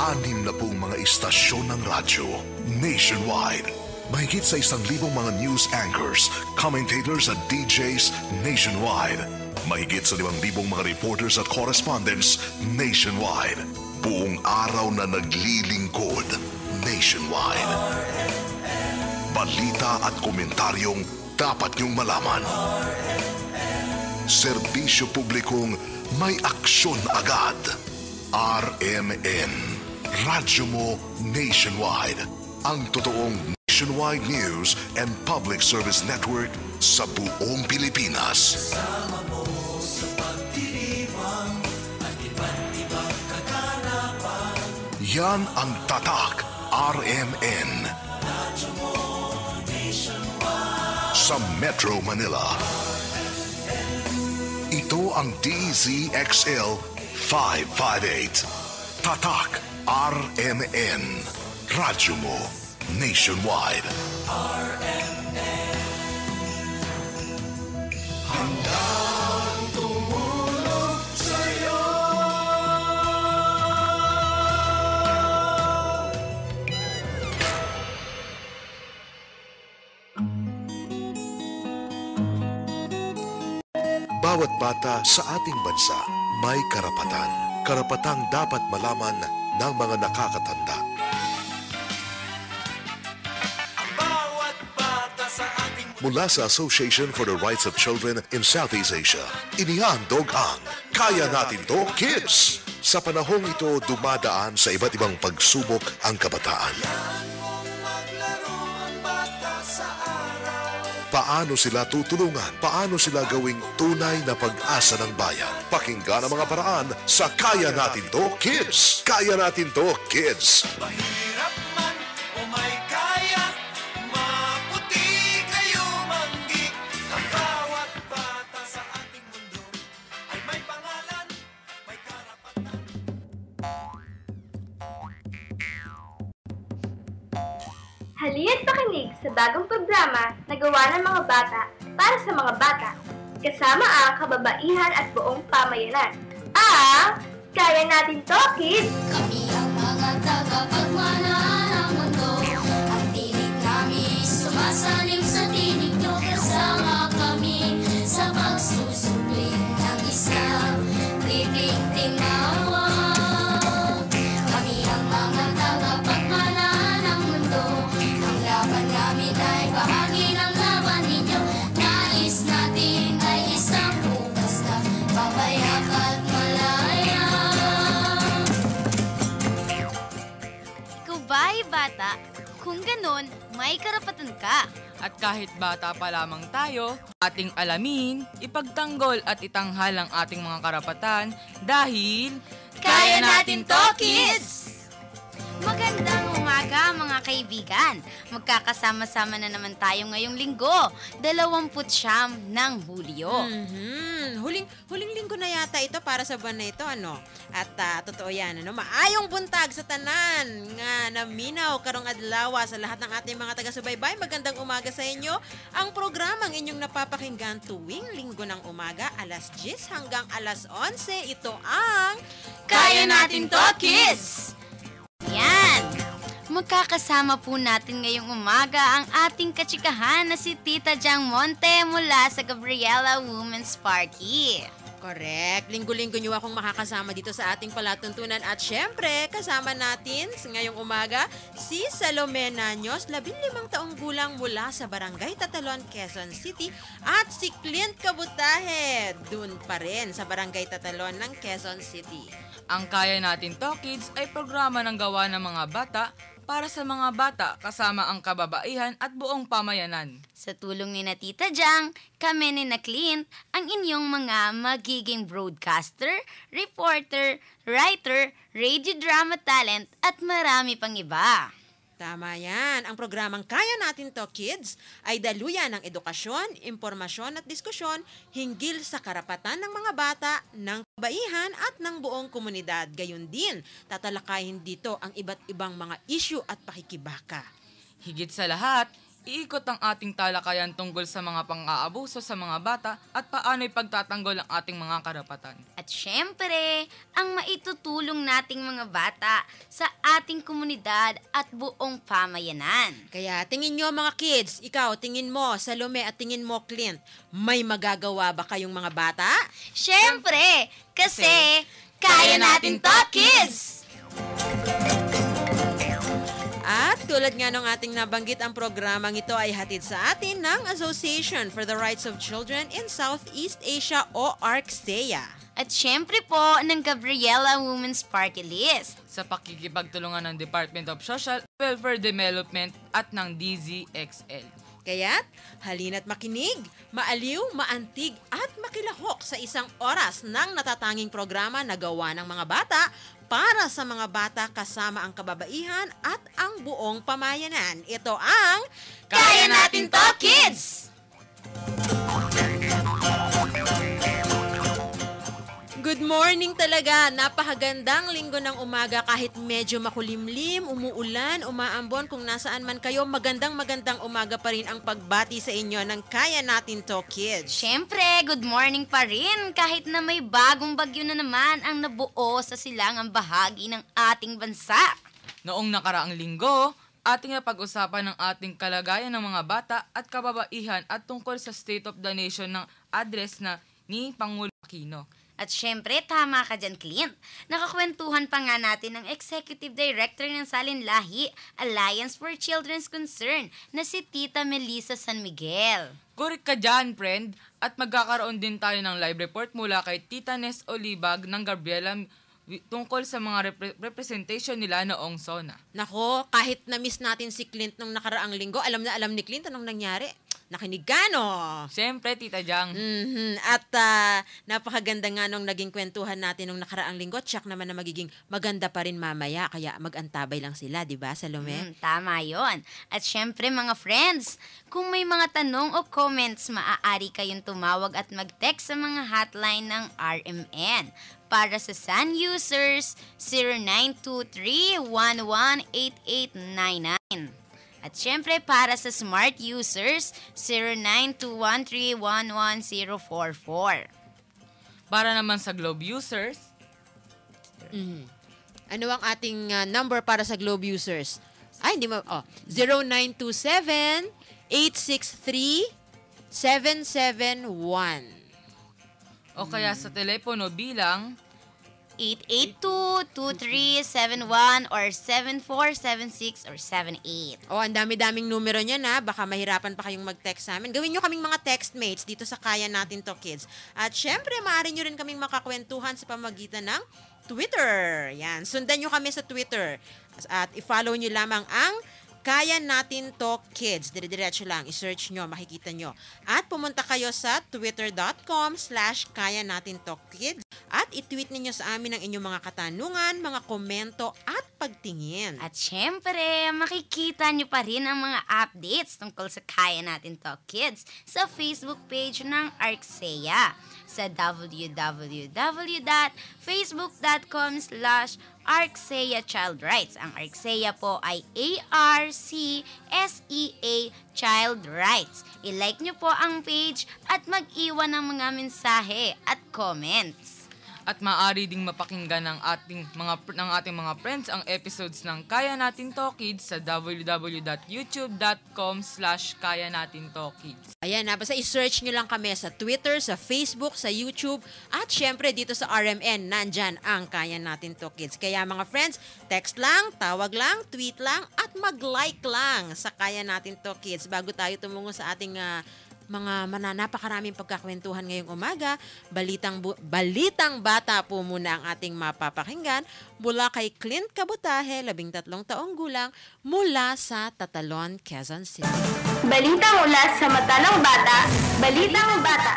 Anim na pong mga istasyon ng radyo nationwide. Mahigit sa 1,000 mga news anchors, commentators at DJs nationwide. Mahigit sa 5,000 mga reporters at correspondents nationwide. Buong araw na naglilingkod nationwide. Balita at komentaryong dapat niyong malaman. Serbisyo publikong may aksyon agad. RMN, radyo mo nationwide. Ang totoong nationwide news and public service network sa buong Pilipinas. Kasama mo sa pagdiriwang at iba't ibang kaganapan. Yan ang tatak RMN. Radyo mo nationwide. Sa Metro Manila. Ito ang DZXL 558. Tatak RMN. Radyo mo nationwide. RMN. Handang tumulong sa'yo. Bawat bata sa ating bansa may karapatan. Karapatang dapat malaman ng mga nakakatanda. Mula sa Association for the Rights of Children in Southeast Asia, inihandog ang Kaya Natin To Kids! Sa panahong ito, dumadaan sa iba't ibang pagsubok ang kabataan. Paano sila tutulungan? Paano sila gawing tunay na pag-asa ng bayan? Pakinggan ang mga paraan sa Kaya Natin To Kids! Kaya Natin To Kids! Mahirap man o may kaya, maputi kayo manggik. Ang bawat bata sa ating mundo ay may pangalan, may karapatan. Halina't pakinig sa bagong programa na gawa ng mga bata para sa mga bata. Kasama ang kababaihan at buong pamayanan. Ang Kaya Natin To Kids! Kami ang mga tagapagmana ng mundo. Ang tinig namin sumasalim sa tinig nyo. Kasama kami sa pagsusubli ng isang tinig tinawag. Kami ang mga tagapagmana ng mundo. Ang laban namin ay bahagi ng laban ninyo. Nais natin ay isang bukas na papayak at malaya. Ikaw ba ay bata? Kung ganun, may karapatan ka. At kahit bata pa lamang tayo, ating alamin, ipagtanggol at itanghal ang ating mga karapatan dahil Kaya Natin To, Kids! Magandang umaga mga kaibigan. Magkakasama-sama na naman tayo ngayong linggo, 29 ng Hulyo. Huling linggo na yata ito para sa buwan na ito, ano? At totoo yan, ano? Maayong buntag sa tanan nga naminaw karong adlaw sa lahat ng ating mga taga-subaybay. Magandang umaga sa inyo. Ang programang inyong napapakinggan tuwing linggo ng umaga, alas 10 hanggang alas 11. Ito ang Kaya Natin To, Kids! Yan! Magkakasama po natin ngayong umaga ang ating katsikahan na si Tita Jang Monte mula sa Gabriela Women's Party. Correct. Linggo-linggo nyo akong makakasama dito sa ating palatuntunan. At syempre, kasama natin ngayong umaga si Salome Nanyos, 15 taong gulang mula sa Barangay Tatalon, Quezon City. At si Clint Kabutahe, dun pa rin sa Barangay Tatalon ng Quezon City. ang Kaya Natin To Kids ay programa ng gawa ng mga bata para sa mga bata kasama ang kababaihan at buong pamayanan. Sa tulong ni na Tita Jang, kami ni na Clint, ang inyong mga magiging broadcaster, reporter, writer, radio drama talent at marami pang iba. Tama yan. Ang programang Kaya Natin To Kids ay daluyan ng edukasyon, impormasyon at diskusyon hinggil sa karapatan ng mga bata, ng kabaihan at ng buong komunidad. Gayon din, tatalakayin dito ang iba't ibang mga issue at pakikibaka. Higit sa lahat, iikot ang ating talakayan tungkol sa mga pang-aabuso sa mga bata at paano'y pagtatanggol ang ating mga karapatan. At syempre, ang maitutulong nating mga bata sa ating komunidad at buong pamayanan. Kaya tingin nyo mga kids, ikaw, tingin mo, Salome at tingin mo, Clint, may magagawa ba kayong mga bata? Syempre, kasi kaya natin to, kids! At tulad nga ng ating nabanggit, ang programang ito ay hatid sa atin ng Association for the Rights of Children in Southeast Asia o ARCSEA. At syempre po ng Gabriela Women's Party List. Sa pakikipagtulungan ng Department of Social Welfare Development at ng DZXL. Kaya't halina't makinig, maaliw, maantig at makilahok sa isang oras ng natatanging programa na gawa ng mga bata para sa mga bata kasama ang kababaihan at ang buong pamayanan. Ito ang Kaya Natin To, Kids! Good morning talaga! Napakagandang linggo ng umaga kahit medyo makulimlim, umuulan, umaambon kung nasaan man kayo. Magandang umaga pa rin ang pagbati sa inyo ng Kaya Natin To, Kids. Syempre, good morning pa rin kahit na may bagong bagyo na naman ang nabuo sa silangang bahagi ng ating bansa. Noong nakaraang linggo, ating napag-usapan ng ating kalagayan ng mga bata at kababaihan at tungkol sa State of the Nation ng address na ni Pangulo Aquino. At syempre, tama ka dyan, Clint. Nakakwentuhan pa nga natin ng Executive Director ng Salin Lahi, Alliance for Children's Concern, na si Tita Melissa San Miguel. Correct ka dyan, friend. At magkakaroon din tayo ng live report mula kay Tita Nes Olibag ng Gabriela tungkol sa mga representation nila noong SONA. Nako, kahit na-miss natin si Clint nung nakaraang linggo, alam na alam ni Clint anong nangyari. Nakinig ka, no? Siyempre, Tita Jang. At napakaganda nga nung naging kwentuhan natin nung nakaraang linggo. Tsak naman na magiging maganda pa rin mamaya. Kaya mag-antabay lang sila, di ba, Salome? Tama yon. At syempre, mga friends, kung may mga tanong o comments, maaari kayong tumawag at mag-text sa mga hotline ng RMN. Para sa Sun users, 0923-118899. At syempre, para sa Smart users, 0921311044. Para naman sa Globe users, Ano ang ating number para sa Globe users? Ay, hindi mo. 0927-863-771. o kaya sa telepono bilang 882-2371 or 7476 or 78. Ang dami-daming numero niya na. Baka mahirapan pa kayong mag-text sa amin. Gawin nyo kaming mga textmates dito sa Kaya Natin To, Kids. At syempre, maaari nyo rin kaming makakwentuhan sa pamagitan ng Twitter. Yan. Sundan nyo kami sa Twitter. At i-follow nyo lamang ang Kaya Natin To, Kids. Dire-diretso lang. I-search nyo, makikita nyo. At pumunta kayo sa twitter.com/Kaya Natin To, Kids. At i-tweet ninyo sa amin ang inyong mga katanungan, mga komento at pagtingin. At syempre, makikita nyo pa rin ang mga updates tungkol sa Kaya Natin To, Kids sa Facebook page ng ARCSEA sa www.facebook.com/ARCSEA Child Rights. Ang ARCSEA po ay ARCSEA Child Rights. I-like nyo po ang page at mag-iwan ng mga mensahe at comments. at maaari ding mapakinggan ng ating mga friends ang episodes ng Kaya Natin To Kids sa www.youtube.com/Kaya Natin To Kids. Ayan na, basta i-search nyo lang kami sa Twitter, sa Facebook, sa YouTube, at syempre dito sa RMN, nandyan ang Kaya Natin To Kids. Kaya mga friends, text lang, tawag lang, tweet lang, at mag-like lang sa Kaya Natin To Kids bago tayo tumungo sa ating mga napakaraming pagkakwentuhan ngayong umaga. Balitang bata po muna ang ating mapapakinggan mula kay Clint Cabutahe, 13 taong gulang, mula sa Tatalon, Quezon City. Balita mula sa mata ng bata, Balitang Bata.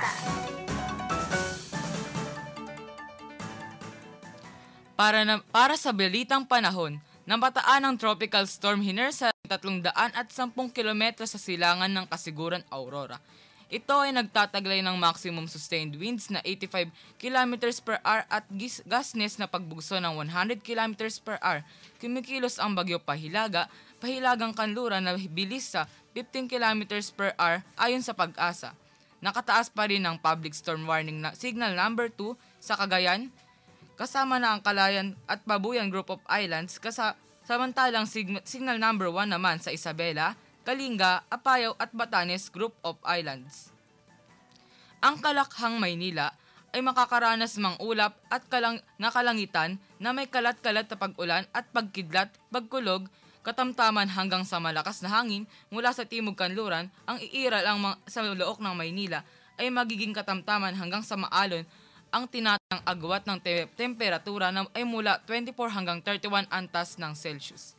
Para sa balitang panahon, nabataan ng Tropical Storm Hiner sa 310 kilometro sa silangan ng Kasiguran, Aurora. Ito ay nagtataglay ng maximum sustained winds na 85 kilometers per hour at gustness na pagbugso ng 100 kilometers per hour. Kumikilos ang bagyo pahilaga pahilagang kanluran na bilis sa 15 kilometers per hour ayon sa Pag-asa. Nakataas pa rin ang public storm warning na signal number 2 sa Cagayan, kasama na ang Calayan at Babuyan Group of Islands, samantalang signal number 1 naman sa Isabela, Kalinga, Apayao at Batanes Group of Islands. Ang Kalakhang, Maynila ay makakaranas mang ulap at kalangitan na may kalat-kalat na pag-ulan at pagkidlat, pagkulog, katamtaman hanggang sa malakas na hangin mula sa timog kanluran. Ang iiral sa look ng Maynila ay magiging katamtaman hanggang sa maalon. Ang tinatang agwat ng temperatura na ay mula 24 hanggang 31 antas ng Celsius.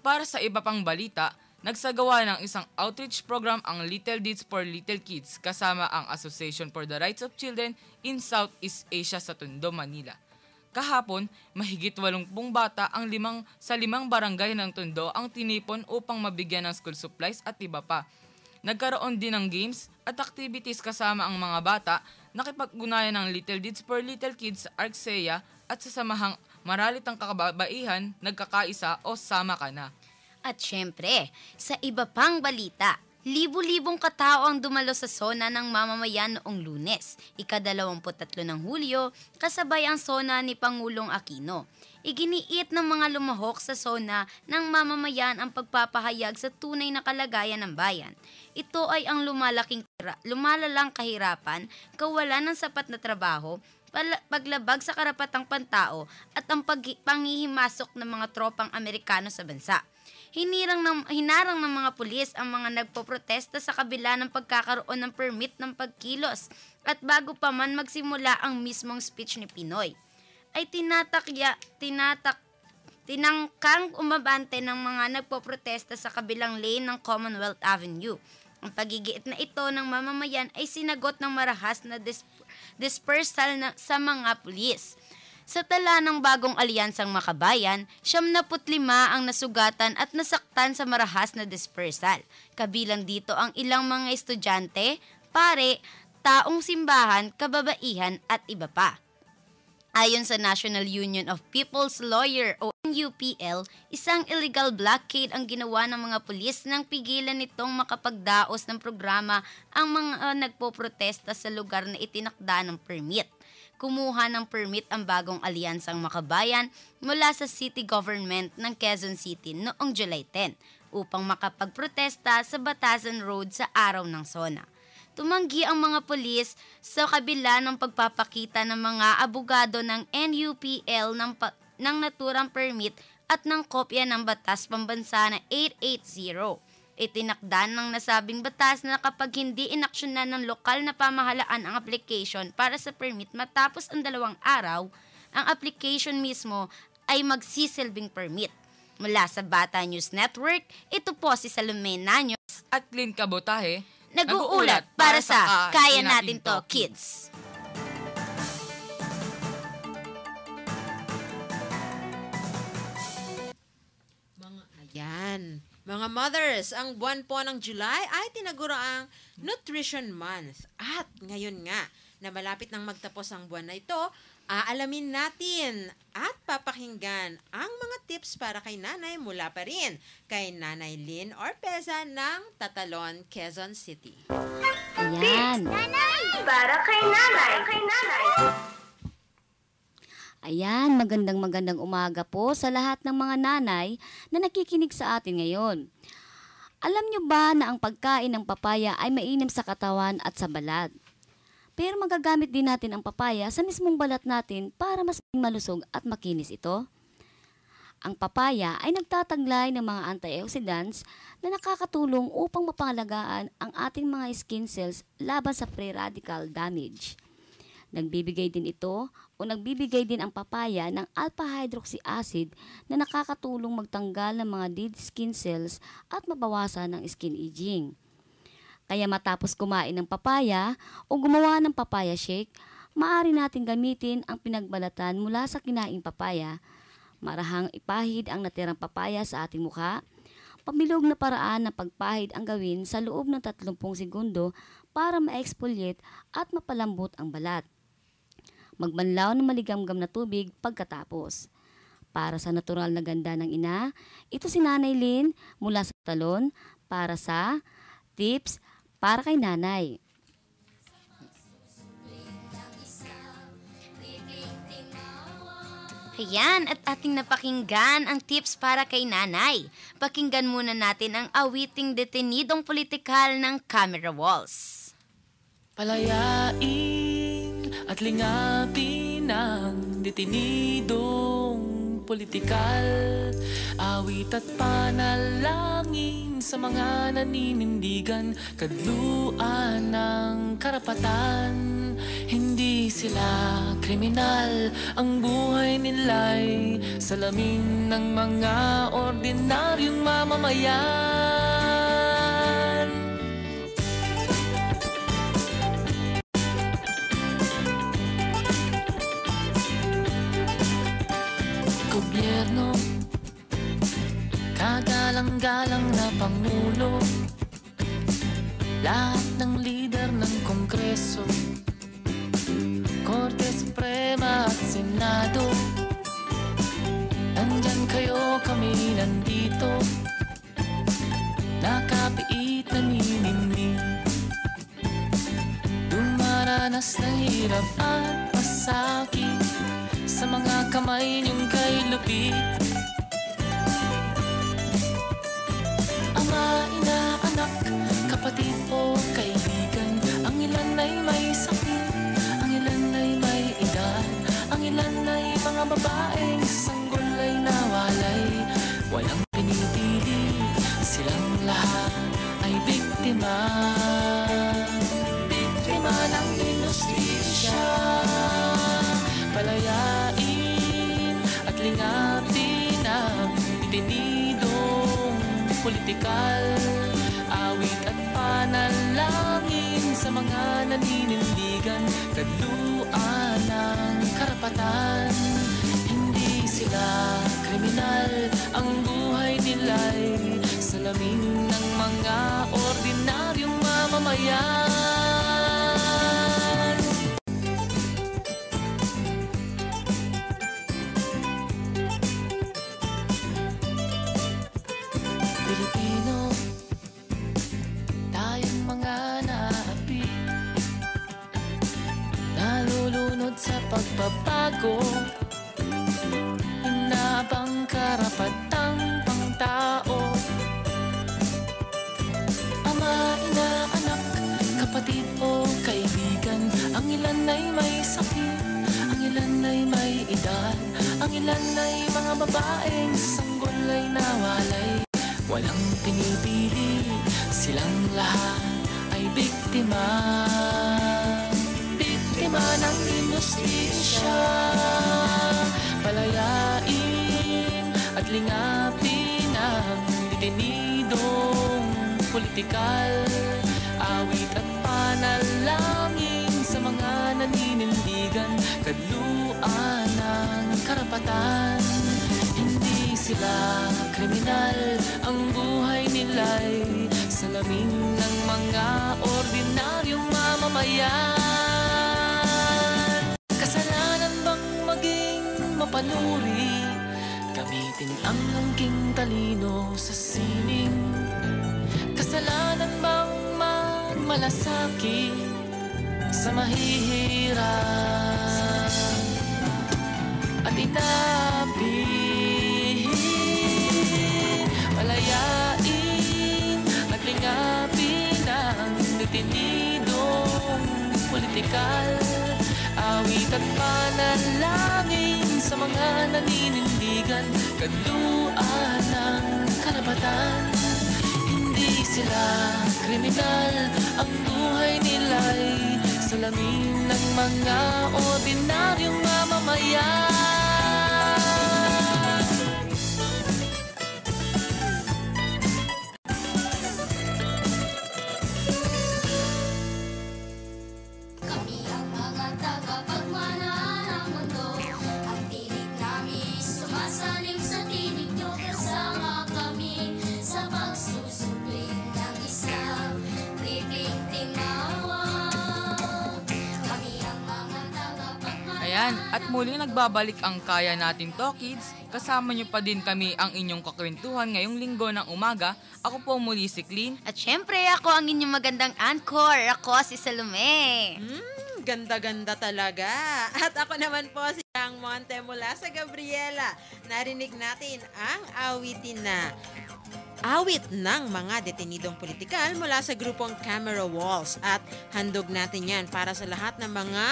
Para sa iba pang balita, nagsagawa ng isang outreach program ang Little Deeds for Little Kids kasama ang Association for the Rights of Children in Southeast Asia sa Tondo, Manila. Kahapon, mahigit 80 bata sa 5 barangay ng Tondo ang tinipon upang mabigyan ng school supplies at iba pa. Nagkaroon din ng games at activities kasama ang mga bata, nakipag-ugnayan ng Little Deeds for Little Kids sa Arcea at sa samahang Maralitang Kakababaihan, Nagkakaisa o Sama Ka Na. At syempre, sa iba pang balita, libu-libong katao ang dumalo sa SONA ng mamamayan noong Lunes, ika-23 ng Hulyo, kasabay ang SONA ni Pangulong Aquino. Iginiit ng mga lumahok sa SONA ng mamamayan ang pagpapahayag sa tunay na kalagayan ng bayan. Ito ay ang lumalalang kahirapan, kawalan ng sapat na trabaho, paglabag sa karapatang pantao at ang panghihimasok ng mga tropang Amerikano sa bansa. Hinarang ng mga pulis ang mga nagpoprotesta sa kabila ng pagkakaroon ng permit ng pagkilos at bago pa man magsimula ang mismong speech ni Pinoy, ay tinangkang umabante ng mga nagpoprotesta sa kabilang lane ng Commonwealth Avenue. Ang pagigiit na ito ng mamamayan ay sinagot ng marahas na dispersal sa mga pulis. Sa tala ng bagong alyansang Makabayan, 75 ang nasugatan at nasaktan sa marahas na dispersal. Kabilang dito ang ilang mga estudyante, pare, taong simbahan, kababaihan at iba pa. Ayon sa National Union of People's Lawyer o NUPL, isang illegal blockade ang ginawa ng mga pulis nang pigilan nitong makapagdaos ng programa ang mga nagpoprotesta sa lugar na itinakda ng permit. Kumuha ng permit ang bagong alyansang Makabayan mula sa city government ng Quezon City noong July 10 upang makapagprotesta sa Batasan Road sa araw ng SONA. Tumanggi ang mga pulis sa kabila ng pagpapakita ng mga abogado ng NUPL ng naturang permit at ng kopya ng Batas Pambansa na 880. Itinakda ng nasabing batas na kapag hindi inaksyonan ng lokal na pamahalaan ang application para sa permit matapos ang 2 araw, ang application mismo ay magsisilbing permit. Mula sa Bata News Network, ito po si Salome Nanyos At Lynn Kabotahe, nag-uulat para sa Kaya Natin To Kids. Mga mothers, ang buwan po ng July ay tinaguriang Nutrition Month. At ngayon nga, na malapit nang magtapos ang buwan na ito, aalamin natin at papakinggan ang mga tips para kay nanay mula pa rin kay Nanay Lynn Orpeza ng Tatalon, Quezon City. Ayan. Para kay nanay. Ayan, magandang umaga po sa lahat ng mga nanay na nakikinig sa atin ngayon. Alam nyo ba na ang pagkain ng papaya ay mainam sa katawan at sa balat? Pero magagamit din natin ang papaya sa mismong balat natin para mas malusog at makinis ito. Ang papaya ay nagtataglay ng mga antioxidants na nakakatulong upang mapangalagaan ang ating mga skin cells laban sa free radical damage. Nagbibigay din ang papaya ng alpha-hydroxy acid na nakakatulong magtanggal ng mga dead skin cells at mabawasan ng skin aging. Kaya matapos kumain ng papaya o gumawa ng papaya shake, maaari natin gamitin ang pinagbalatan mula sa kinaing papaya. Marahang ipahid ang natirang papaya sa ating mukha. Pamilog na paraan ng pagpahid ang gawin sa loob ng 30 segundo para ma-exfoliate at mapalambot ang balat. Magbanlaw ng maligamgam na tubig pagkatapos. para sa natural na ganda ng ina. Ito si Nanay Lynn mula sa Talon para sa tips para kay nanay. Ayan, at ating napakinggan ang tips para kay nanay. Pakinggan muna natin ang awiting detenidong politikal ng Camera Walls. Palayain at lingapin ang detenidong politikal. Awit at panalangin sa mga naninindigan, kadluan ng karapatan. Hindi sila kriminal, ang buhay nila'y salamin ng mga ordinaryong mamamayan. Gobyerno, kagalang-galang na Pangulo, lahat ng lider ng Kongreso, Korte Suprema at Senado, nandyan kayo, kami nandito, nakapiit na niningning, dumaranas ng hirap at pasakit sa mga kamay niyong kay lupit. Ama, ina, anak, kapatid o kaibigan, ang ilan ay may sakit, ang ilan ay may edad, ang ilan ay mga babaeng sanggol ay nawalay. Walang pinipili, silang lahat ay biktima, biktima ng inustisya. Palayain at lingapin ang detenidong politikal. Awit at panalangin sa mga naninindigan, kadluan ng karapatan. Hindi sila kriminal, ang buhay nila'y salamin ng mga ordinaryong mamamayan. Pilipino, tayong mga naapi, nalulunod sa pagbabago, inabang karapatang pangtao. Ama, ina, anak, kapatid o kaibigan, ang ilan ay may sakit, ang ilan ay may edad, ang ilan ay mga babaeng sanggol ay nawalay. Walang pinipili, silang lahat ay biktima, biktima ng inustisya. Palayain at lingapin ang detenidong politikal. Awit at panalangin sa mga naninindigan, kadluan ng karapatan. Hindi sila kriminal, ang buhay nila'y salamin ng mga ordinaryong mamamayan. Kasalanan bang maging mapanuri, gamitin ang angking talino sa sining? Kasalanan bang magmalasakit sa mahihirap at itapin? Palayain at lingapin ang detenidong politikal. Awit at panalangin sa mga naninindigan, kadluan ng karapatan. Hindi sila kriminal, ang buhay nila'y salamin ng mga ordinaryong mamamayan. Kami ang mga tagapagmana ng mundo. Ang tinig namin sumasaliw sa tinig nyo. Kasama kami sa pagsusubling ng isang liblib timawa. Kami ang mga tagapagmana. Ayan, at muling nagbabalik ang Kaya Natin to Kids. Kasama niyo pa din kami ang inyong kakwentuhan ngayong linggo ng umaga. Ako po muli si Clean. At syempre, ako ang inyong magandang anchor. Ako si Salome. Ganda-ganda talaga. At ako naman po si Ang Monte mula sa Gabriela. Narinig natin ang awitin na awit ng mga detenidong politikal mula sa grupong Camera Walls. At handog natin yan para sa lahat ng mga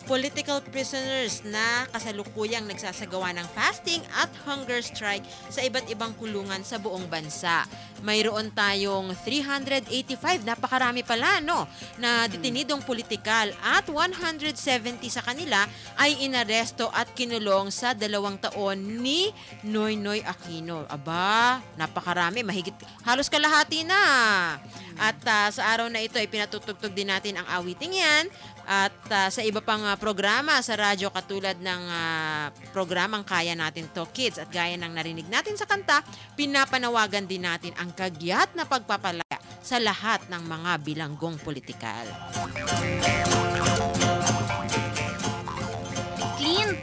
political prisoners na kasalukuyang nagsasagawa ng fasting at hunger strike sa iba't ibang kulungan sa buong bansa. Mayroon tayong 385, napakarami pala, no, na detenidong politikal at 170 sa kanila ay inaresto at kinulong sa 2 taon ni Noynoy Aquino. Aba, napakarami, mahigit halos kalahati na. At sa araw na ito ay pinatutugtog din natin ang awiting yan. At sa iba pang programa sa radyo katulad ng programang Kaya Natin to Kids at gaya ng narinig natin sa kanta, pinapanawagan din natin ang kagyat na pagpapalaya sa lahat ng mga bilanggong politikal. Clint,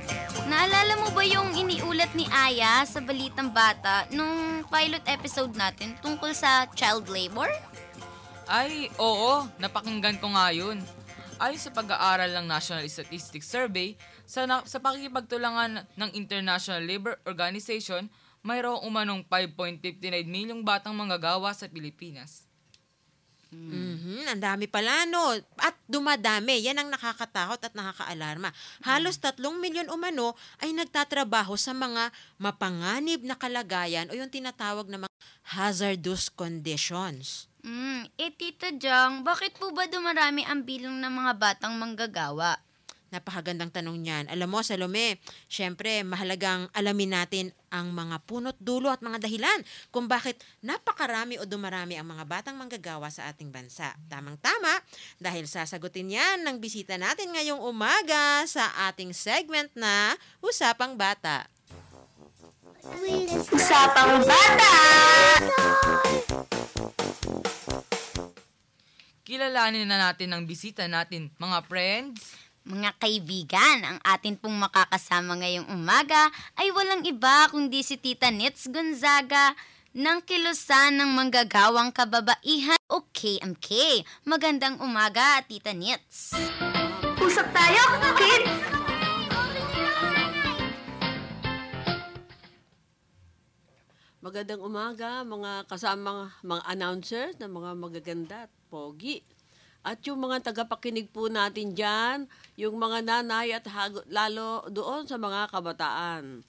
naalala mo ba yung iniulat ni Aya sa Balitang Bata nung pilot episode natin tungkol sa child labor? Ay, oo, napakinggan ko nga yun. Ayon sa pag-aaral ng National Statistics Survey, sa pakikipagtulangan ng International Labour Organization, mayroong umanong 5.59 milyong batang manggagawa sa Pilipinas. Ang dami pala, no? At dumadami. Yan ang nakakatakot at nakakaalarma. Halos 3 milyon umano ay nagtatrabaho sa mga mapanganib na kalagayan o yung tinatawag na mga hazardous conditions. Tita Jang, bakit po ba dumarami ang bilang ng mga batang manggagawa? Napakagandang tanong niyan. Alam mo, Salome, syempre mahalagang alamin natin ang mga punot dulo at mga dahilan kung bakit napakarami o dumarami ang mga batang manggagawa sa ating bansa. Tamang-tama, dahil sasagutin yan ng bisita natin ngayong umaga sa ating segment na Usapang Bata. Usapang Bata! Kilalanin na natin ang bisita natin, mga friends. Mga kaibigan, ang atin pong makakasama ngayong umaga ay walang iba kundi si Tita Nits Gonzaga ng Kilusan ng Manggagawang Kababaihan o KMK. Magandang umaga, Tita Nits. Usap tayo, kids! Magandang umaga, mga kasamang mga announcers na mga magaganda at pogi. At yung mga tagapakinig po natin dyan, yung mga nanay at lalo doon sa mga kabataan.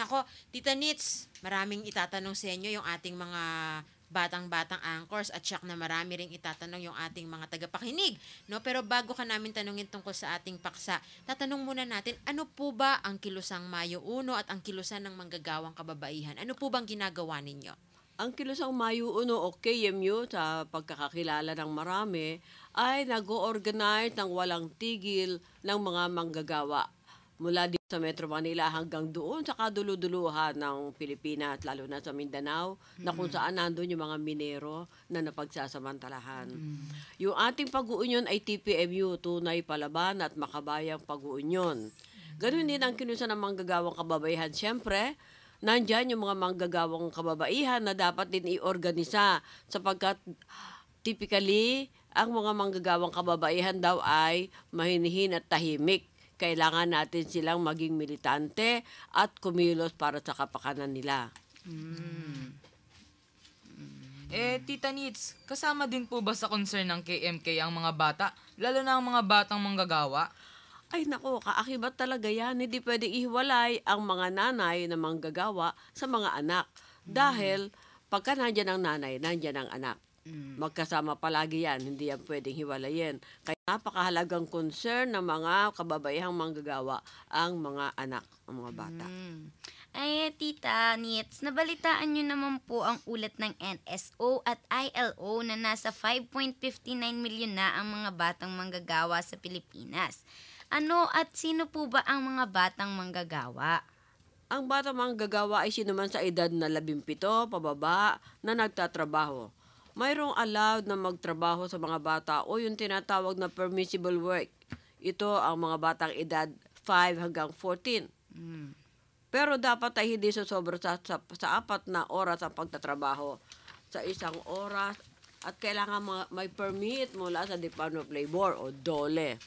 Ako, Tita Nits, maraming itatanong sa inyo yung ating mga batang-batang anchors at siyak na marami ring itatanong yung ating mga tagapakinig. No? Pero bago ka namin tanungin tungkol sa ating paksa, tatanong muna natin, ano po ba ang Kilusang Mayo 1 at ang Kilusan ng Manggagawang Kababaihan? Ano po bang ginagawa ninyo? Ang Kilusang Mayo 1 o KMU sa pagkakakilala ng marami ay nag-organize ng walang tigil ng mga manggagawa mula dito sa Metro Manila hanggang doon sa kaduluduluhan ng Pilipinas, lalo na sa Mindanao, na kung saan nandun yung mga minero na napagsasamantalahan. Yung ating pag-uunyon ay TPMU, Tunay Palaban at Makabayang Pag-uunyon. Ganun din ang Kilusan ng Manggagawang Kababaihan. Siyempre, nandyan yung mga manggagawang kababaihan na dapat din i-organisa sapagkat typically, ang mga manggagawang kababaihan daw ay mahinihin at tahimik. Kailangan natin silang maging militante at kumilos para sa kapakanan nila. Tita Nits, kasama din po ba sa concern ng KMK ang mga bata, lalo na ang mga batang manggagawa? Ay nako, kaakibat talaga yan. Hindi pwedeng ihiwalay ang mga nanay na manggagawa sa mga anak. Dahil pagka nandyan ang nanay, nandyan ang anak. Magkasama palagi yan, hindi yan pwedeng hiwalayin. Kaya napakahalagang concern ng mga kababaihang manggagawa ang mga anak, ang mga bata. Ay, Tita Nits, nabalitaan nyo naman po ang ulat ng NSO at ILO na nasa 5.59 milyon na ang mga batang manggagawa sa Pilipinas. Ano at sino po ba ang mga batang manggagawa? Ang batang manggagawa ay sino man sa edad na 17 pababa na nagtatrabaho. Mayroong allowed na magtrabaho sa mga bata o yung tinatawag na permissible work. Ito ang mga batang edad 5 hanggang 14. Pero dapat ay hindi sosobra sa 4 na oras ang pagtatrabaho sa isang oras at kailangan may permit mula sa Department of Labor o DOLE.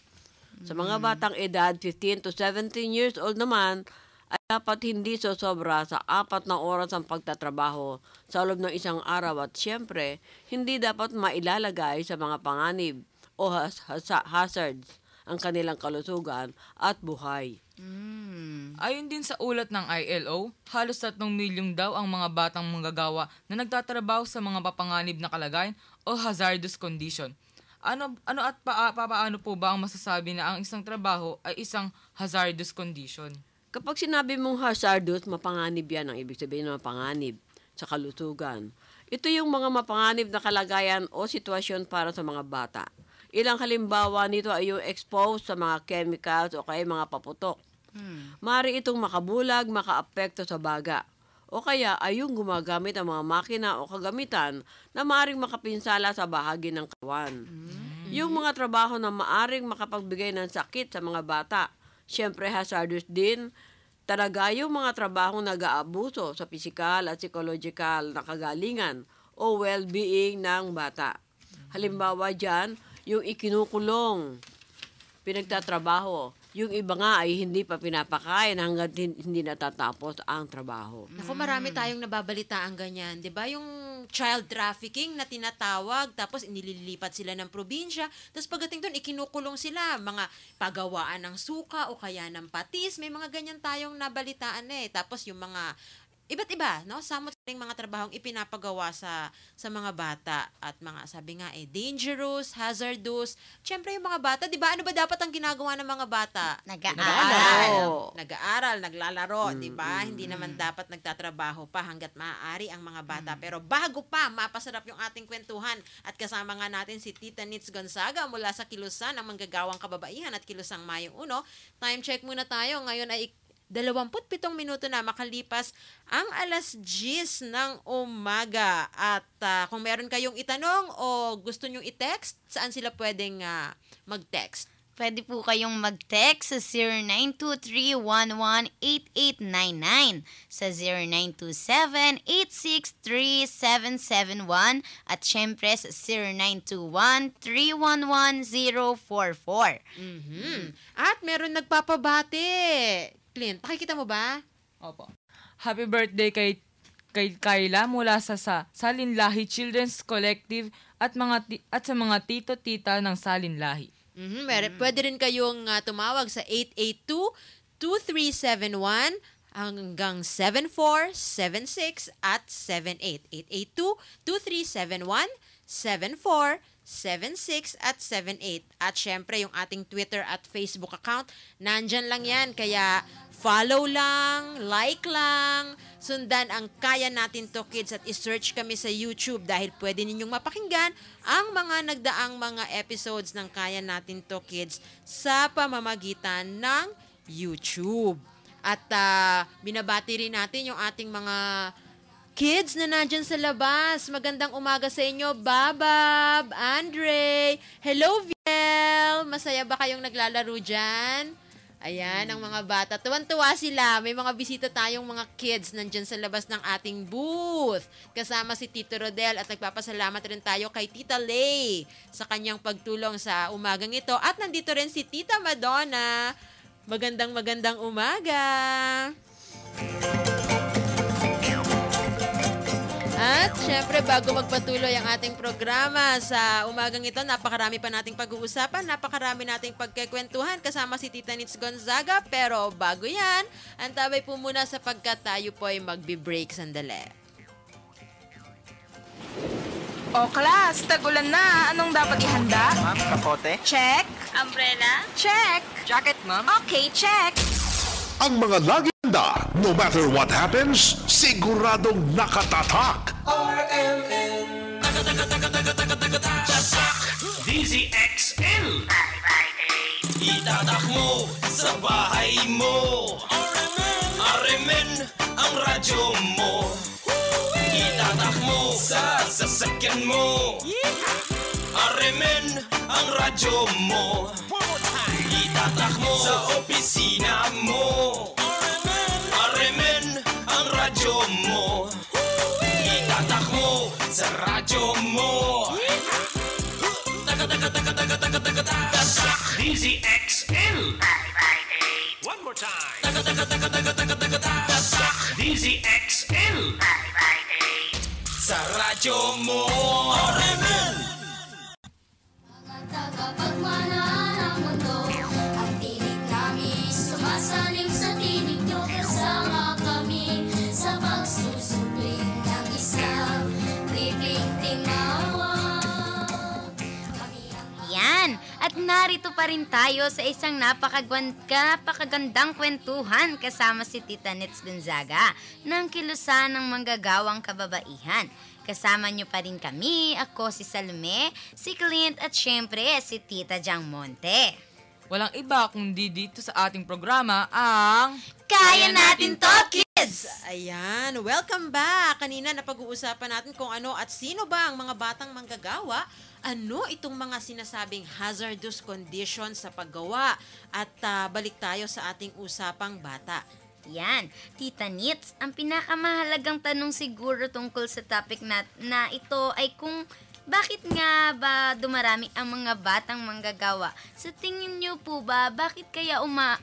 Sa mga batang edad 15 to 17 years old naman, ay dapat hindi sosobra sa 4 na oras ang pagtatrabaho sa loob ng isang araw at siyempre, hindi dapat mailalagay sa mga panganib o hazards ang kanilang kalusugan at buhay. Ayon din sa ulat ng ILO, halos 3 milyong daw ang mga batang manggagawa na nagtatrabaho sa mga papanganib na kalagayan o hazardous condition. Ano at paano po ba ang masasabi na ang isang trabaho ay isang hazardous condition? Kapag sinabi mong hazardous, mapanganib yan ang ibig sabihin ng mapanganib sa kalusugan. Ito yung mga mapanganib na kalagayan o sitwasyon para sa mga bata. Ilang halimbawa nito ay yung exposed sa mga chemicals o kaya mga paputok. Maaari itong makabulag, makaapekto sa baga. O kaya ay yung gumagamit ang mga makina o kagamitan na maaring makapinsala sa bahagi ng katawan. Yung mga trabaho na maaring makapagbigay ng sakit sa mga bata. Siyempre hazardous din talaga yung mga trabahong nag-aabuso sa pisikal at psychological na kagalingan o well-being ng bata. Halimbawa dyan, yung ikinukulong, pinagtatrabaho. Yung iba nga ay hindi pa pinapakain hanggang hindi natatapos ang trabaho. Naku, marami tayong nababalitaan ganyan. 'Di ba? Yung child trafficking na tinatawag, tapos inililipat sila ng probinsya, tapos pagdating doon, ikinukulong sila. Mga pagawaan ng suka o kaya ng patis. May mga ganyan tayong nabalitaan eh. Tapos yung mga iba't iba, no? Samot ring mga trabahong ipinapagawa sa mga bata at mga sabi nga dangerous, hazardous. Siyempre yung mga bata, 'di ba? Ano ba dapat ang ginagawa ng mga bata? Nag-aaral, naglalaro, 'di ba? Hindi naman dapat nagtatrabaho pa hangga't maaari ang mga bata. Pero bago pa mapasarap yung ating kwentuhan at kasama nga natin si Tita Nits Gonzaga mula sa Kilusan, ang manggagawang kababaihan at Kilusang Mayong Uno. Time check muna tayo. Ngayon ay 27 minuto na makalipas ang 10:00 ng umaga. At kung meron kayong itanong o gusto nyong i-text, saan sila pwedeng mag-text? Pwede po kayong mag-text sa 0923118899, sa 0927-863-771, at syempre sa 0921-311-044. At meron nagpapabati. Clint, pakikita mo ba? Opo. Happy birthday kay Kayla mula sa Salinlahi Children's Collective at sa mga tito-tita ng Salinlahi. Pwede rin kayong tumawag sa 882-2371 hanggang 7476 at 78. 882-2371, 7476 at 78. At syempre, yung ating Twitter at Facebook account, nandyan lang yan. Kaya follow lang, like lang, sundan ang Kaya Natin To Kids at isearch kami sa YouTube dahil pwede ninyong mapakinggan ang mga nagdaang mga episodes ng Kaya Natin To Kids sa pamamagitan ng YouTube. At binabati rin natin yung ating mga kids na nandyan sa labas. Magandang umaga sa inyo, Babab, Andre. Hello, Viel. Masaya ba kayong naglalaro dyan? Ayan, ang mga bata. Tuwan-tuwa sila. May mga bisita tayong mga kids nandyan sa labas ng ating booth. Kasama si Tito Rodel at nagpapasalamat rin tayo kay Tita Lay sa kanyang pagtulong sa umagang ito. At nandito rin si Tita Madonna. Magandang umaga. At syempre, bago magpatuloy ang ating programa sa umagang ito, napakarami pa nating pag-uusapan, napakarami nating pagkikwentuhan kasama si Tita Nits Gonzaga. Pero bago yan, antabay po muna sapagkat tayo po ay magbe-break sandali. O class, tag-ulan na. Anong dapat ihanda? Ma'am, kapote? Check. Umbrella? Check. Jacket, ma'am? Okay, check. Ang mga lagi handa, no matter what happens, siguradong nakatatak. RMN DZXL Itatak mo sa bahay mo. RMN ang radyo mo. Itatak mo sa sasakyan mo. Aremen ang radyo mo. Itatak mo sa opisina mo. Aremen ang radyo mo. Itatak mo sa radyo mo. DZXL 558. One more time. DZXL 558. Sa radyo mo. Aremen. Mga tagapagmana ng mundo, ang tinig namin sumasaliw sa tinig nyo. Kasama kami sa pagsusupling ng isang libreng tingawa. Kami ang Yan! At narito pa rin tayo sa isang napakagandang kwentuhan kasama si Tita Nits Gonzaga ng kilusan ng manggagawang kababaihan. Kasama nyo pa rin kami, ako si Salome, si Clint at syempre si Tita Jang Monte. Walang iba kundi dito sa ating programa ang... Kaya natin to, kids! Ayan, welcome back! Kanina napag-uusapan natin kung ano at sino ba ang mga batang manggagawa. Ano itong mga sinasabing hazardous conditions sa paggawa? At balik tayo sa ating usapang bata. Yan, Tita Nits, ang pinakamahalagang tanong siguro tungkol sa topic na ito ay kung bakit nga ba dumarami ang mga batang manggagawa? Sa tingin niyo po ba, bakit kaya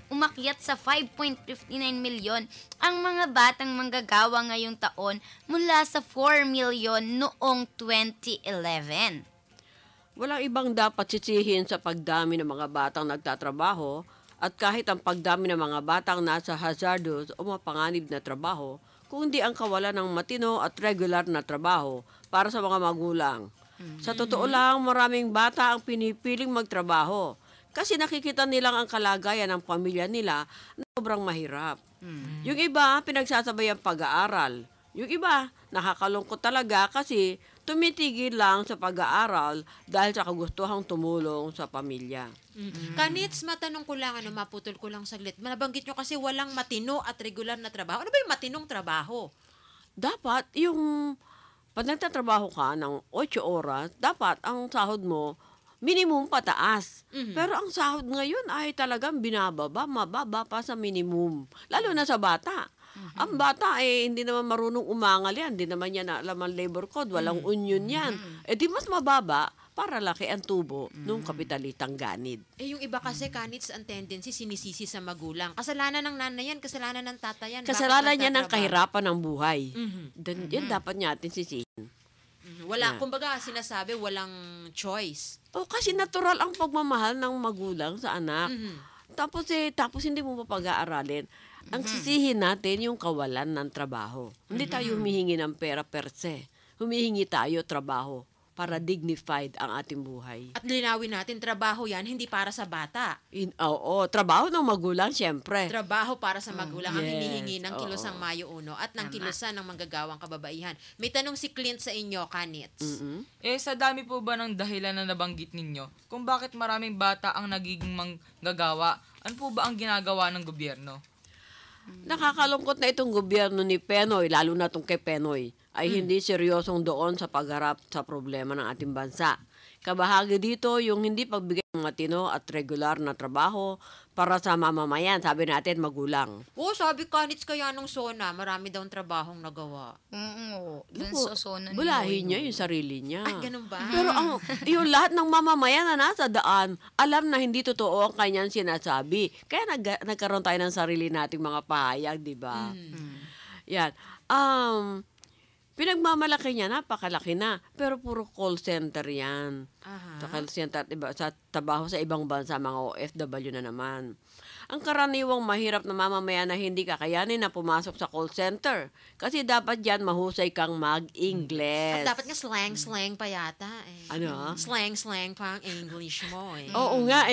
umakyat sa 5.59 milyon ang mga batang manggagawa ngayong taon mula sa 4 milyon noong 2011? Walang ibang dapat sisihin sa pagdami ng mga batang nagtatrabaho at kahit ang pagdami ng mga batang nasa hazardous o mapanganib na trabaho, kundi ang kawalan ng matino at regular na trabaho para sa mga magulang. Sa totoo lang, maraming bata ang pinipiling magtrabaho kasi nakikita nilang ang kalagayan ng pamilya nila na sobrang mahirap. Yung iba, pinagsasabay ang pag-aaral. Yung iba, nakakalungkot talaga kasi tumitigil lang sa pag-aaral dahil sa kagustuhang tumulong sa pamilya. Kanits, matanong ko lang, maputol ko lang saglit. Nabanggit nyo kasi walang matino at regular na trabaho. Ano ba yung matinong trabaho? Dapat yung pag nagtatrabaho ka ng 8 oras, dapat ang sahod mo minimum pataas. Pero ang sahod ngayon ay talagang binababa, mababa pa sa minimum. Lalo na sa bata. Ang bata hindi naman marunong umangal yan. Hindi naman yan alam ang labor code. Walang union yan. Di mas mababa para laki ang tubo nung kapitalitang ganid. Yung iba kasi, Kanits, ang tendency sinisisi sa magulang. Kasalanan ng nanay yan, kasalanan ng tatay yan. Kasalanan niya ng kahirapan ng buhay. Yan dapat natin sisihin. Wala, kumbaga sinasabi, walang choice. Kasi natural ang pagmamahal ng magulang sa anak. Tapos hindi mo mapag-aaralin. Ang sisihin natin yung kawalan ng trabaho. Hindi tayo humihingi ng pera per se. Humihingi tayo trabaho para dignified ang ating buhay. At linawin natin, trabaho yan, hindi para sa bata. Trabaho ng magulang, syempre. Trabaho para sa magulang ang Yes, hinihingi ng Kilusang Mayo Uno at ng kilusan ng manggagawang kababaihan. May tanong si Clint sa inyo, Kanits. Sa dami po ba ng dahilan na nabanggit ninyo kung bakit maraming bata ang nagiging manggagawa, ano po ba ang ginagawa ng gobyerno? Nakakalungkot na itong gobyerno ni Penoy, lalo na itong kay Penoy, ay hindi seryosong doon sa pagharap sa problema ng ating bansa. Kabahagi dito yung hindi pagbigay ng matino at regular na trabaho para sa mamamayan, sabi natin magulang. Sabi Kanits kaya nung SONA, marami daw trabahong nagawa. Dun sa zona ni Bulahin Noy. niya yung sarili niya. Ay, ganun ba? Pero yung lahat ng mamamayan na nasa daan, alam na hindi totoo ang kanyang sinasabi. Kaya nagkaroon tayo ng sarili nating mga pahayag, di ba? Yan. Pinagmamalaki niya, napakalaki na. Pero puro call center yan. Sa call center, diba, sa trabaho sa ibang bansa, mga OFW na naman. Ang karaniwang mahirap na mamamayan na hindi kakayanin na pumasok sa call center. Kasi dapat yan mahusay kang mag-English. At dapat nga slang pa yata. Ano? Slang pa ang English mo eh. Oo nga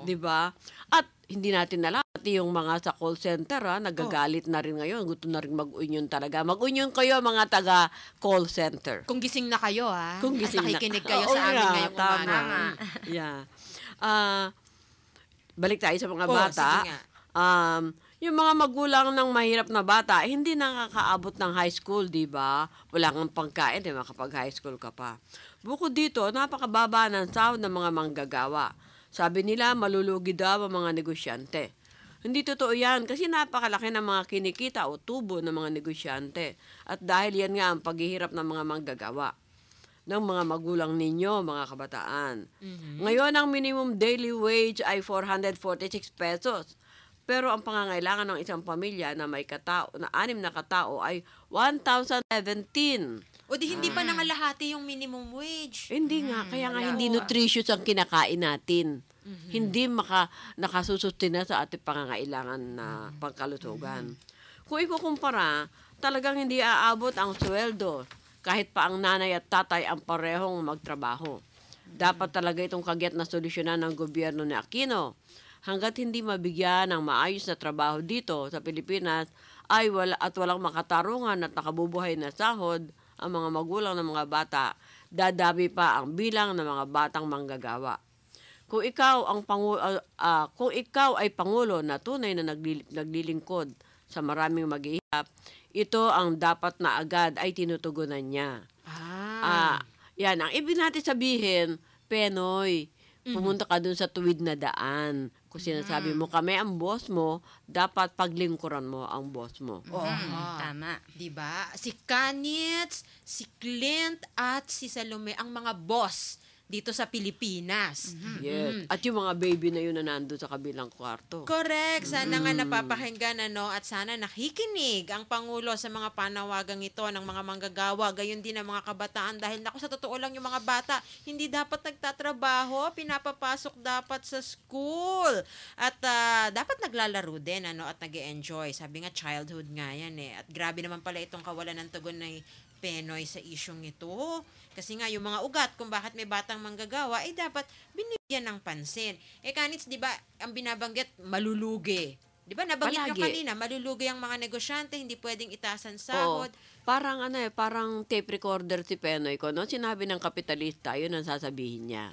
di ba? At hindi natin alam, pati yung mga sa call center, nagagalit na rin ngayon. Gusto na rin mag-union talaga. Mag-union kayo, mga taga-call center. Kung gising na kayo, Kung gising at nakikinig na. kayo sa amin ngayong tama. umaga. Yeah. Balik tayo sa mga bata. Sige nga. Yung mga magulang ng mahirap na bata, hindi nakakaabot ng high school, di ba? Wala kang pagkain, di ba, kapag high school ka pa. Bukod dito, napakababa ng sahod ng mga manggagawa. Sabi nila, malulugi daw ang mga negosyante. Hindi totoo yan kasi napakalaki ng mga kinikita o tubo ng mga negosyante. At dahil yan nga ang paghihirap ng mga manggagawa ng mga magulang ninyo, mga kabataan. Ngayon, ang minimum daily wage ay 446 pesos. Pero ang pangangailangan ng isang pamilya na may katao, na 6 na katao ay 1,017. O di hindi pa nangalahati yung minimum wage. Hindi nga, kaya nga hindi nutritious ang kinakain natin. Hindi nakasusustina sa ating pangangailangan na pangkalusugan. Kung ikukumpara, talagang hindi aabot ang sweldo kahit pa ang nanay at tatay ang parehong magtrabaho. Dapat talaga itong kagyat na solusyonan ng gobyerno ni Aquino. Hanggat hindi mabigyan ng maayos na trabaho dito sa Pilipinas ay walang makatarungan at nakabubuhay na sahod ang mga magulang ng mga bata, dadami pa ang bilang ng mga batang manggagawa. Kung ikaw ay pangulo na tunay na naglilingkod sa maraming maghihirap, ito ang dapat na agad ay tinutugunan niya. Yan, ang ibig natin sabihin, Penoy, pumunta ka dun sa tuwid na daan. Kung sinasabi mo, kami ang boss mo, dapat paglingkuran mo ang boss mo. Tama. Diba? Si Kanitz, si Clint, at si Salome, ang mga boss dito sa Pilipinas. Yes. At yung mga baby na yun na nandun sa kabilang kwarto. Correct. Sana nga napapakinggan at sana nakikinig ang Pangulo sa mga panawagang ito ng mga manggagawa, gayon din ang mga kabataan dahil sa totoo lang yung mga bata, hindi dapat nagtatrabaho, pinapapasok dapat sa school. At dapat naglalaro din at nag-e-enjoy. Sabi nga, childhood nga yan eh. At grabe naman pala itong kawalan ng tugon ng Penoy sa isyong ito. Kasi nga, yung mga ugat kung bakit may batang manggagawa, dapat binibigyan ng pansin. Kanits, di ba, ang binabanggit, malulugi. Di ba, nabanggit nyo kanina, malulugi ang mga negosyante, hindi pwedeng itasan sahod. Parang parang tape recorder si Penoy ko, no? Sinabi ng kapitalista, yun ang sasabihin niya.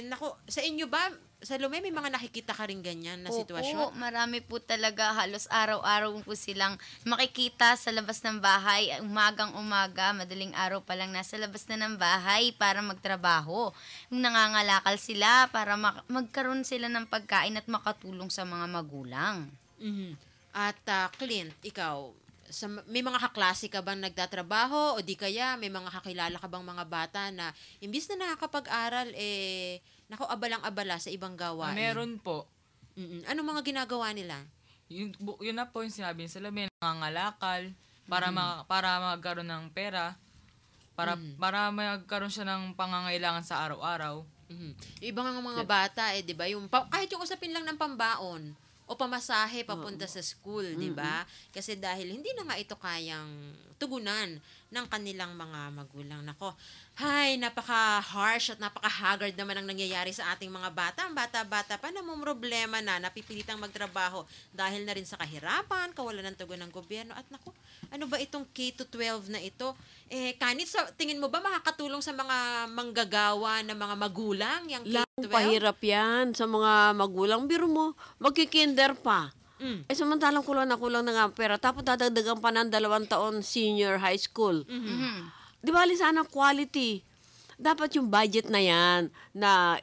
Nako, sa inyo ba, Salome, may mga nakikita ka rin ganyan na sitwasyon? Oo, marami po talaga. Halos araw-araw po silang makikita sa labas ng bahay. Umagang-umaga, madaling araw pa lang nasa labas na ng bahay para magtrabaho. Nangangalakal sila para magkaroon sila ng pagkain at makatulong sa mga magulang. At Clint, ikaw, may mga kaklase ka bang nagtatrabaho o di kaya may mga kakilala ka bang mga bata na imbis na nakakapag-aral, abalang-abala sa ibang gawain? Meron po. Anong mga ginagawa nila? Yun na po yung sinabi sa lamin, nangangalakal para magkaroon ng pera, para magkaroon siya ng pangangailangan sa araw-araw. Ibang mga bata, di ba? Kahit yung usapin lang ng pambaon o pamasahe papunta sa school, di ba? Kasi dahil hindi na nga ito kayang tugunan ng kanilang mga magulang. Nako, napaka-harsh at napaka-haggard naman ang nangyayari sa ating mga bata. Ang bata-bata pa namumroblema na, napipilitang magtrabaho dahil na rin sa kahirapan, kawalan ng tugon ng gobyerno. At nako, ano ba itong K-12 na ito? Kanit, tingin mo ba makakatulong sa mga manggagawa na mga magulang yung K-12? Lang pahirap yan sa mga magulang. Biro mo, magkikinder pa. Samantalang kulang na nga pera. Tapos dadagdagan pa ng 2 taon senior high school. Di ba, sana quality. Dapat yung budget na yan na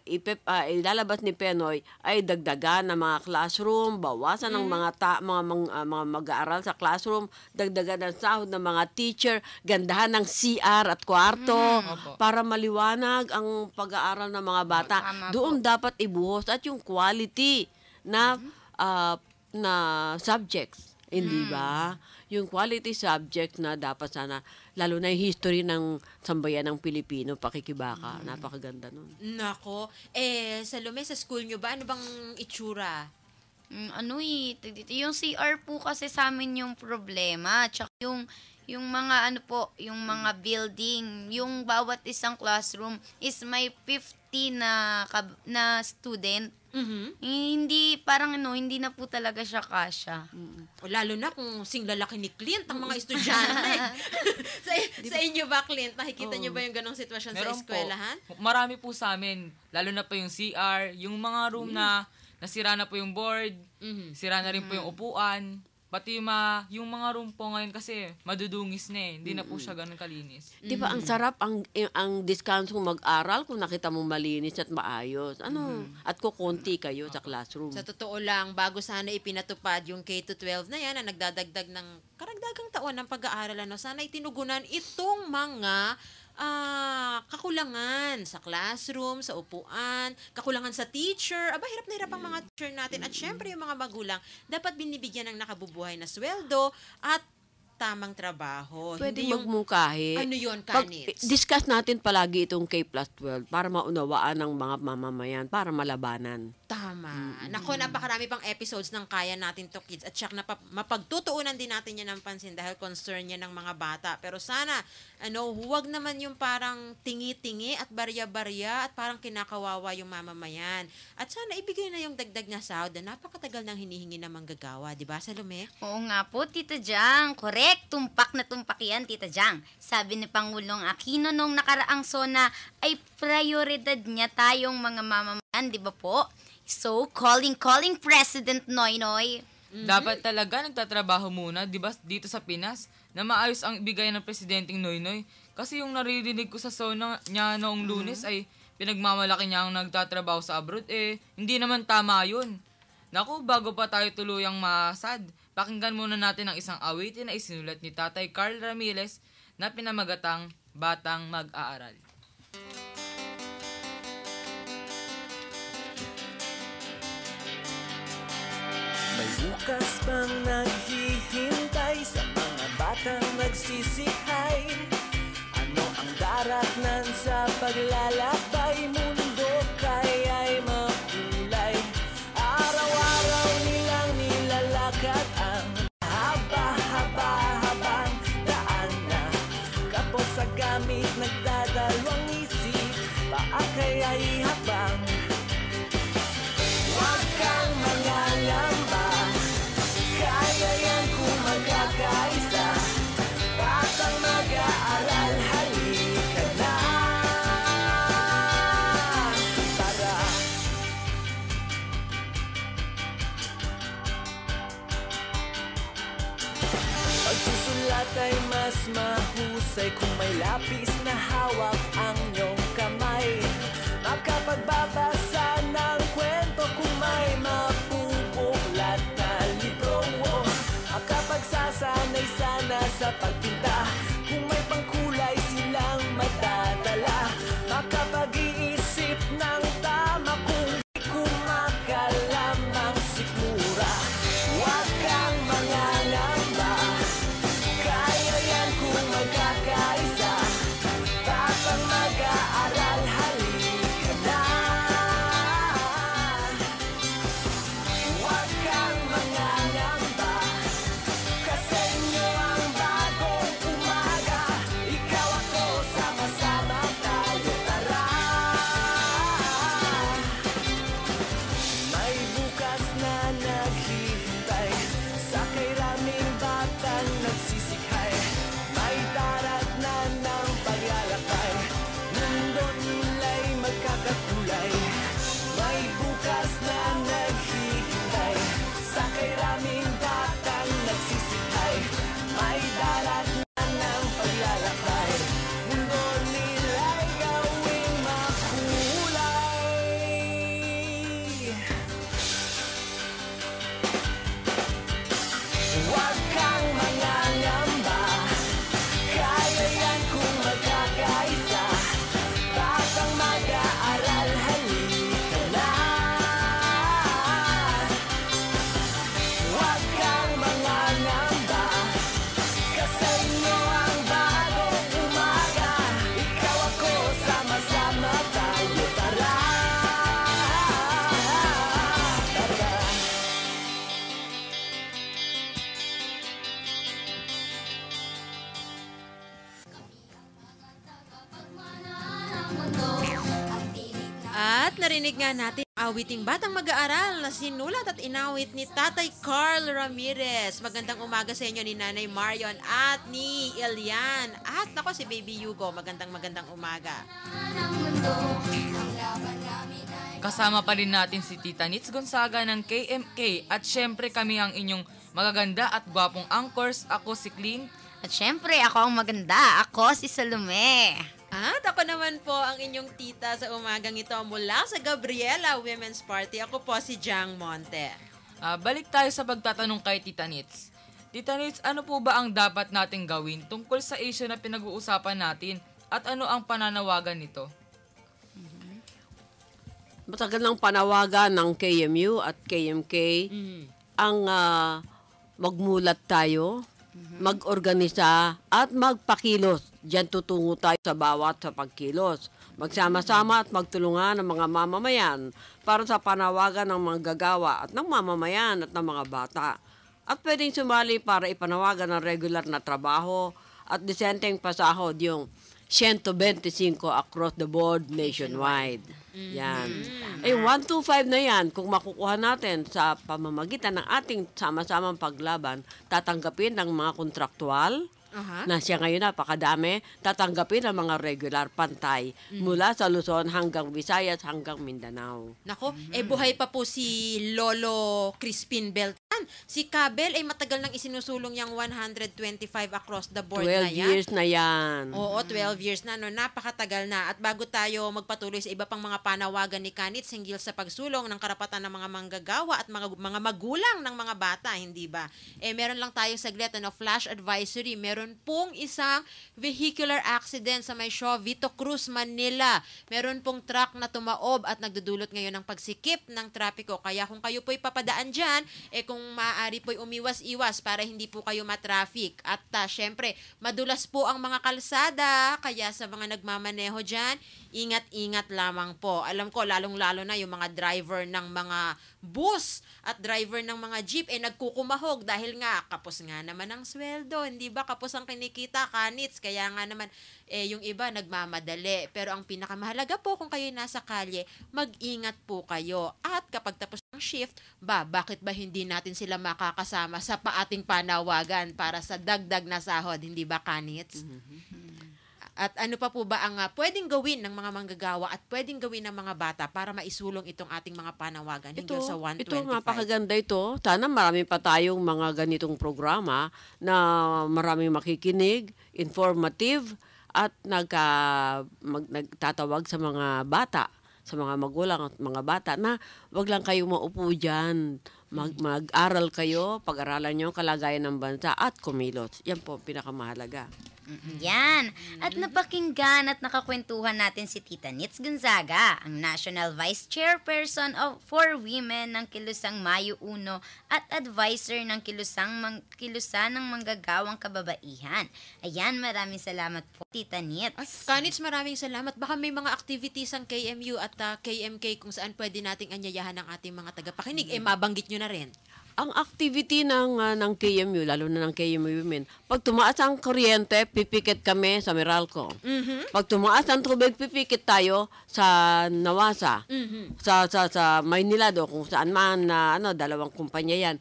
ilalabas ni Penoy ay dagdagan ng mga classroom, bawasan ng mga mag-aaral sa classroom, dagdagan ng sahod ng mga teacher, gandahan ng CR at kwarto para maliwanag ang pag-aaral ng mga bata. Doon dapat ibuhos at yung quality na subjects. Hindi ba? Yung quality subject na dapat sana, lalo na yung history ng sambayan ng Pilipino, pakikibaka. Napakaganda nun. Nako. Salome, sa school nyo ba? Ano bang itsura? Yung CR po kasi sa amin yung problema. Tsaka yung mga yung mga building, yung bawat isang classroom is may 50 na student. Hindi hindi na po talaga siya kasya. Lalo na kung lalaki ni Clint ang mga estudyante. sa inyo ba, Clint? Nakikita niyo ba yung ganong sitwasyon sa eskwelahan? Marami po sa amin, lalo na pa yung CR, yung mga room na nasira na po yung board, sira na rin po yung upuan, pati yung mga room po ngayon kasi madudungis na eh. Hindi na po siya ganun kalinis. Di ba ang sarap ang discount kung mag-aral kung nakita mo malinis at maayos. At kukunti kayo sa classroom. Sa totoo lang, bago sana ipinatupad yung K-12 na yan na nagdadagdag ng karagdagang taon ng pag-aaral, sana itinugunan itong mga kakulangan sa classroom, sa upuan, kakulangan sa teacher. Aba, hirap na hirap ang mga teacher natin. At syempre, yung mga magulang, dapat binibigyan ng nakabubuhay na sweldo at tamang trabaho. Pwede Hindi yung, magmungkahi. ano yun, Kanits? Discuss natin palagi itong K+12 para maunawaan ng mga mamamayan, para malabanan. Tama. Nako, napakarami pang episodes ng Kaya Natin to Kids at syak na mapagtutuunan din natin yan ng pansin dahil concern yan ng mga bata. Pero sana, huwag naman yung parang tingi-tingi at barya-barya at parang kinakawawa yung mamamayan. At sana ibigay na yung dagdag na sahod na napakatagal nang hinihingi ng manggagawa. Diba, Salome? Oo nga po, Tita Jang. Correct. Tumpak na tumpak yan, Tita Jang. Sabi ni Pangulong Aquino nung nakaraang SONA ay prioridad niya tayong mga mamamayan, di ba po? So, calling President Noynoy. Dapat talaga nagtatrabaho muna, di ba, dito sa Pinas, na maayos ang ibigay ng Presidenteng Noynoy. Kasi yung naririnig ko sa SONA niya noong Lunes ay pinagmamalaki niya ang nagtatrabaho sa abroad. Hindi naman tama yun. Naku, bago pa tayo tuluyang masad, pakinggan muna natin ang isang awitin na isinulat ni Tatay Carl Ramirez na pinamagatang Batang Mag-aaral. May bukas pang naghihintay sa mga batang nagsisihay. Ano ang daratnan sa paglalakbay? Mundo kaya'y makulay. Araw-araw nilang nilalakad ang haba-habang daan na kapos sa gamit nagdadalawang isip. Paa kaya'y habang huwag kang mangangamba. Kaya yan kung magkakaisa. Batang mag-aaral, halika na. Tara. Pagsusulat ay mas mahusay kung may lapis na hawak ang iyong kamay. Makapagbabasa ng kwento kung may mapupuklat na libro. Makapagsasanay sana sa pagpinta kung may pangkulay silang madadala. Makapag-iisip ng tama kung di kumakalamang sikmura. Huwag kang mangangamba. Kaya yan kung magkakaisa. Batang mag-aaral, halika na. Huwag kang mangangamba. Kasi inyo ang bagong umaga. Ikaw ako, sama-sama tayo, tara. May bukas na naghihintay sa kay raming batang nagsisikhay. May darat na ng paglalakay. Mundo nila'y magkakakulay. May bukas na naghihintay sa kay raming batang nagsisikhay. May darat na ng paglalakay. Mundo nila'y gawing makulay. Huwag kang mangangamba. Kaya yan kung magkakaisa. Batang mag-aaral, halika na. Huwag kang mangangamba. Kasi inyo ang bagong umaga. Ikaw ako, sama-sama tayo, tara. Tara. At narinig nga natin ang awiting Batang Mag-aaral na sinulat at inawit ni Tatay Carl Ramirez. Magandang umaga sa inyo ni Nanay Marion at ni Elian. At nako si Baby Hugo, magandang umaga. ng mundo. Ang laban namin ay Kasama pa rin natin si Tita Nits Gonzaga ng KMK at syempre kami ang inyong magaganda at gwapong anchors. Ako si Clean. At syempre, ako ang maganda. Ako si Salome. At ako naman po ang inyong tita sa umagang ito mula sa Gabriela Women's Party. Ako po si Jang Monte. Balik tayo sa pagtatanong kay Tita Nits. Tita Nits, ano po ba ang dapat nating gawin tungkol sa issue na pinag-uusapan natin at ano ang pananawagan nito? Matagal ng panawagan ng KMU at KMK ang magmulat tayo, mag-organisa at magpakilos. Diyan tutungo tayo sa bawat sa pagkilos. Magsama-sama at magtulungan ng mga mamamayan para sa panawagan ng mga gagawa at ng mamamayan at ng mga bata. At pwedeng sumali para ipanawagan ng regular na trabaho at disenteng pasahod yung 125 across the board nationwide. Yan. 125 na yan, kung makukuha natin sa pamamagitan ng ating sama-samang paglaban, tatanggapin ng mga kontraktual, na siya ngayon napakadami, tatanggapin ang mga regular pantay mula sa Luzon hanggang Visayas hanggang Mindanao. Nako, buhay pa po si Lolo Crispin Beltran. Si Kabel ay matagal nang isinusulong yung 125 across the board 12 na yan. 12 years na yan. Oo, 12 years na. No? Napakatagal na. At bago tayo magpatuloy sa iba pang mga panawagan ni Kanit hinggil sa pagsulong ng karapatan ng mga manggagawa at mga magulang ng mga bata, hindi ba? Meron lang tayo saglit, flash advisory. Meron pong isang vehicular accident sa may show, Vito Cruz, Manila. Meron pong truck na tumaob at nagdudulot ngayon ng pagsikip ng trapiko. Kaya kung kayo po'y papadaan dyan, kung maaari po'y umiwas-iwas para hindi po kayo matraffic. At syempre, madulas po ang mga kalsada, kaya sa mga nagmamaneho dyan, ingat-ingat lamang po. Alam ko, lalong-lalo na yung mga driver ng mga bus at driver ng mga jeep, nagkukumahog dahil nga, kapos nga naman ang sweldo, hindi ba? Kapos ang kinikita, Kanits. Kaya nga naman, yung iba nagmamadali. Pero ang pinakamahalaga po kung kayo nasa kalye, mag-ingat po kayo. At kapag tapos ang shift, bakit ba hindi natin sila makakasama sa paating panawagan para sa dagdag na sahod, hindi ba, Kanits? At ano pa po ba ang pwedeng gawin ng mga manggagawa at pwedeng gawin ng mga bata para maisulong itong ating mga panawagan hinggil sa 125? Ito, napakaganda ito. Sana marami pa tayong mga ganitong programa na maraming makikinig, informative, at nagtatawag sa mga bata, sa mga magulang at mga bata na wag lang kayong maupo dyan. Mag-aral kayo, pag-aralan nyo ang kalagayan ng bansa at kumilos. Yan po, pinakamahalaga. Yan. At napakinggan at nakakwentuhan natin si Tita Nits Gonzaga, ang National Vice Chairperson for Women ng Kilusang Mayo 1 at advisor ng Kilusan ng Manggagawang Kababaihan. Ayan, maraming salamat po, Tita Nits. Kanits, maraming salamat. Baka may mga activities ang KMU at KMK kung saan pwede nating anyayahan ng ating mga tagapakinig. Mabanggit nyo na rin. Ang activity ng KMU, lalo na ng KMU Women, pag tumaas ang kuryente, pipikit kami sa Meralco. Pag tumaas ang tubig, pipikit tayo sa Nawasa, sa Maynila do, kung saan man dalawang kumpanya yan.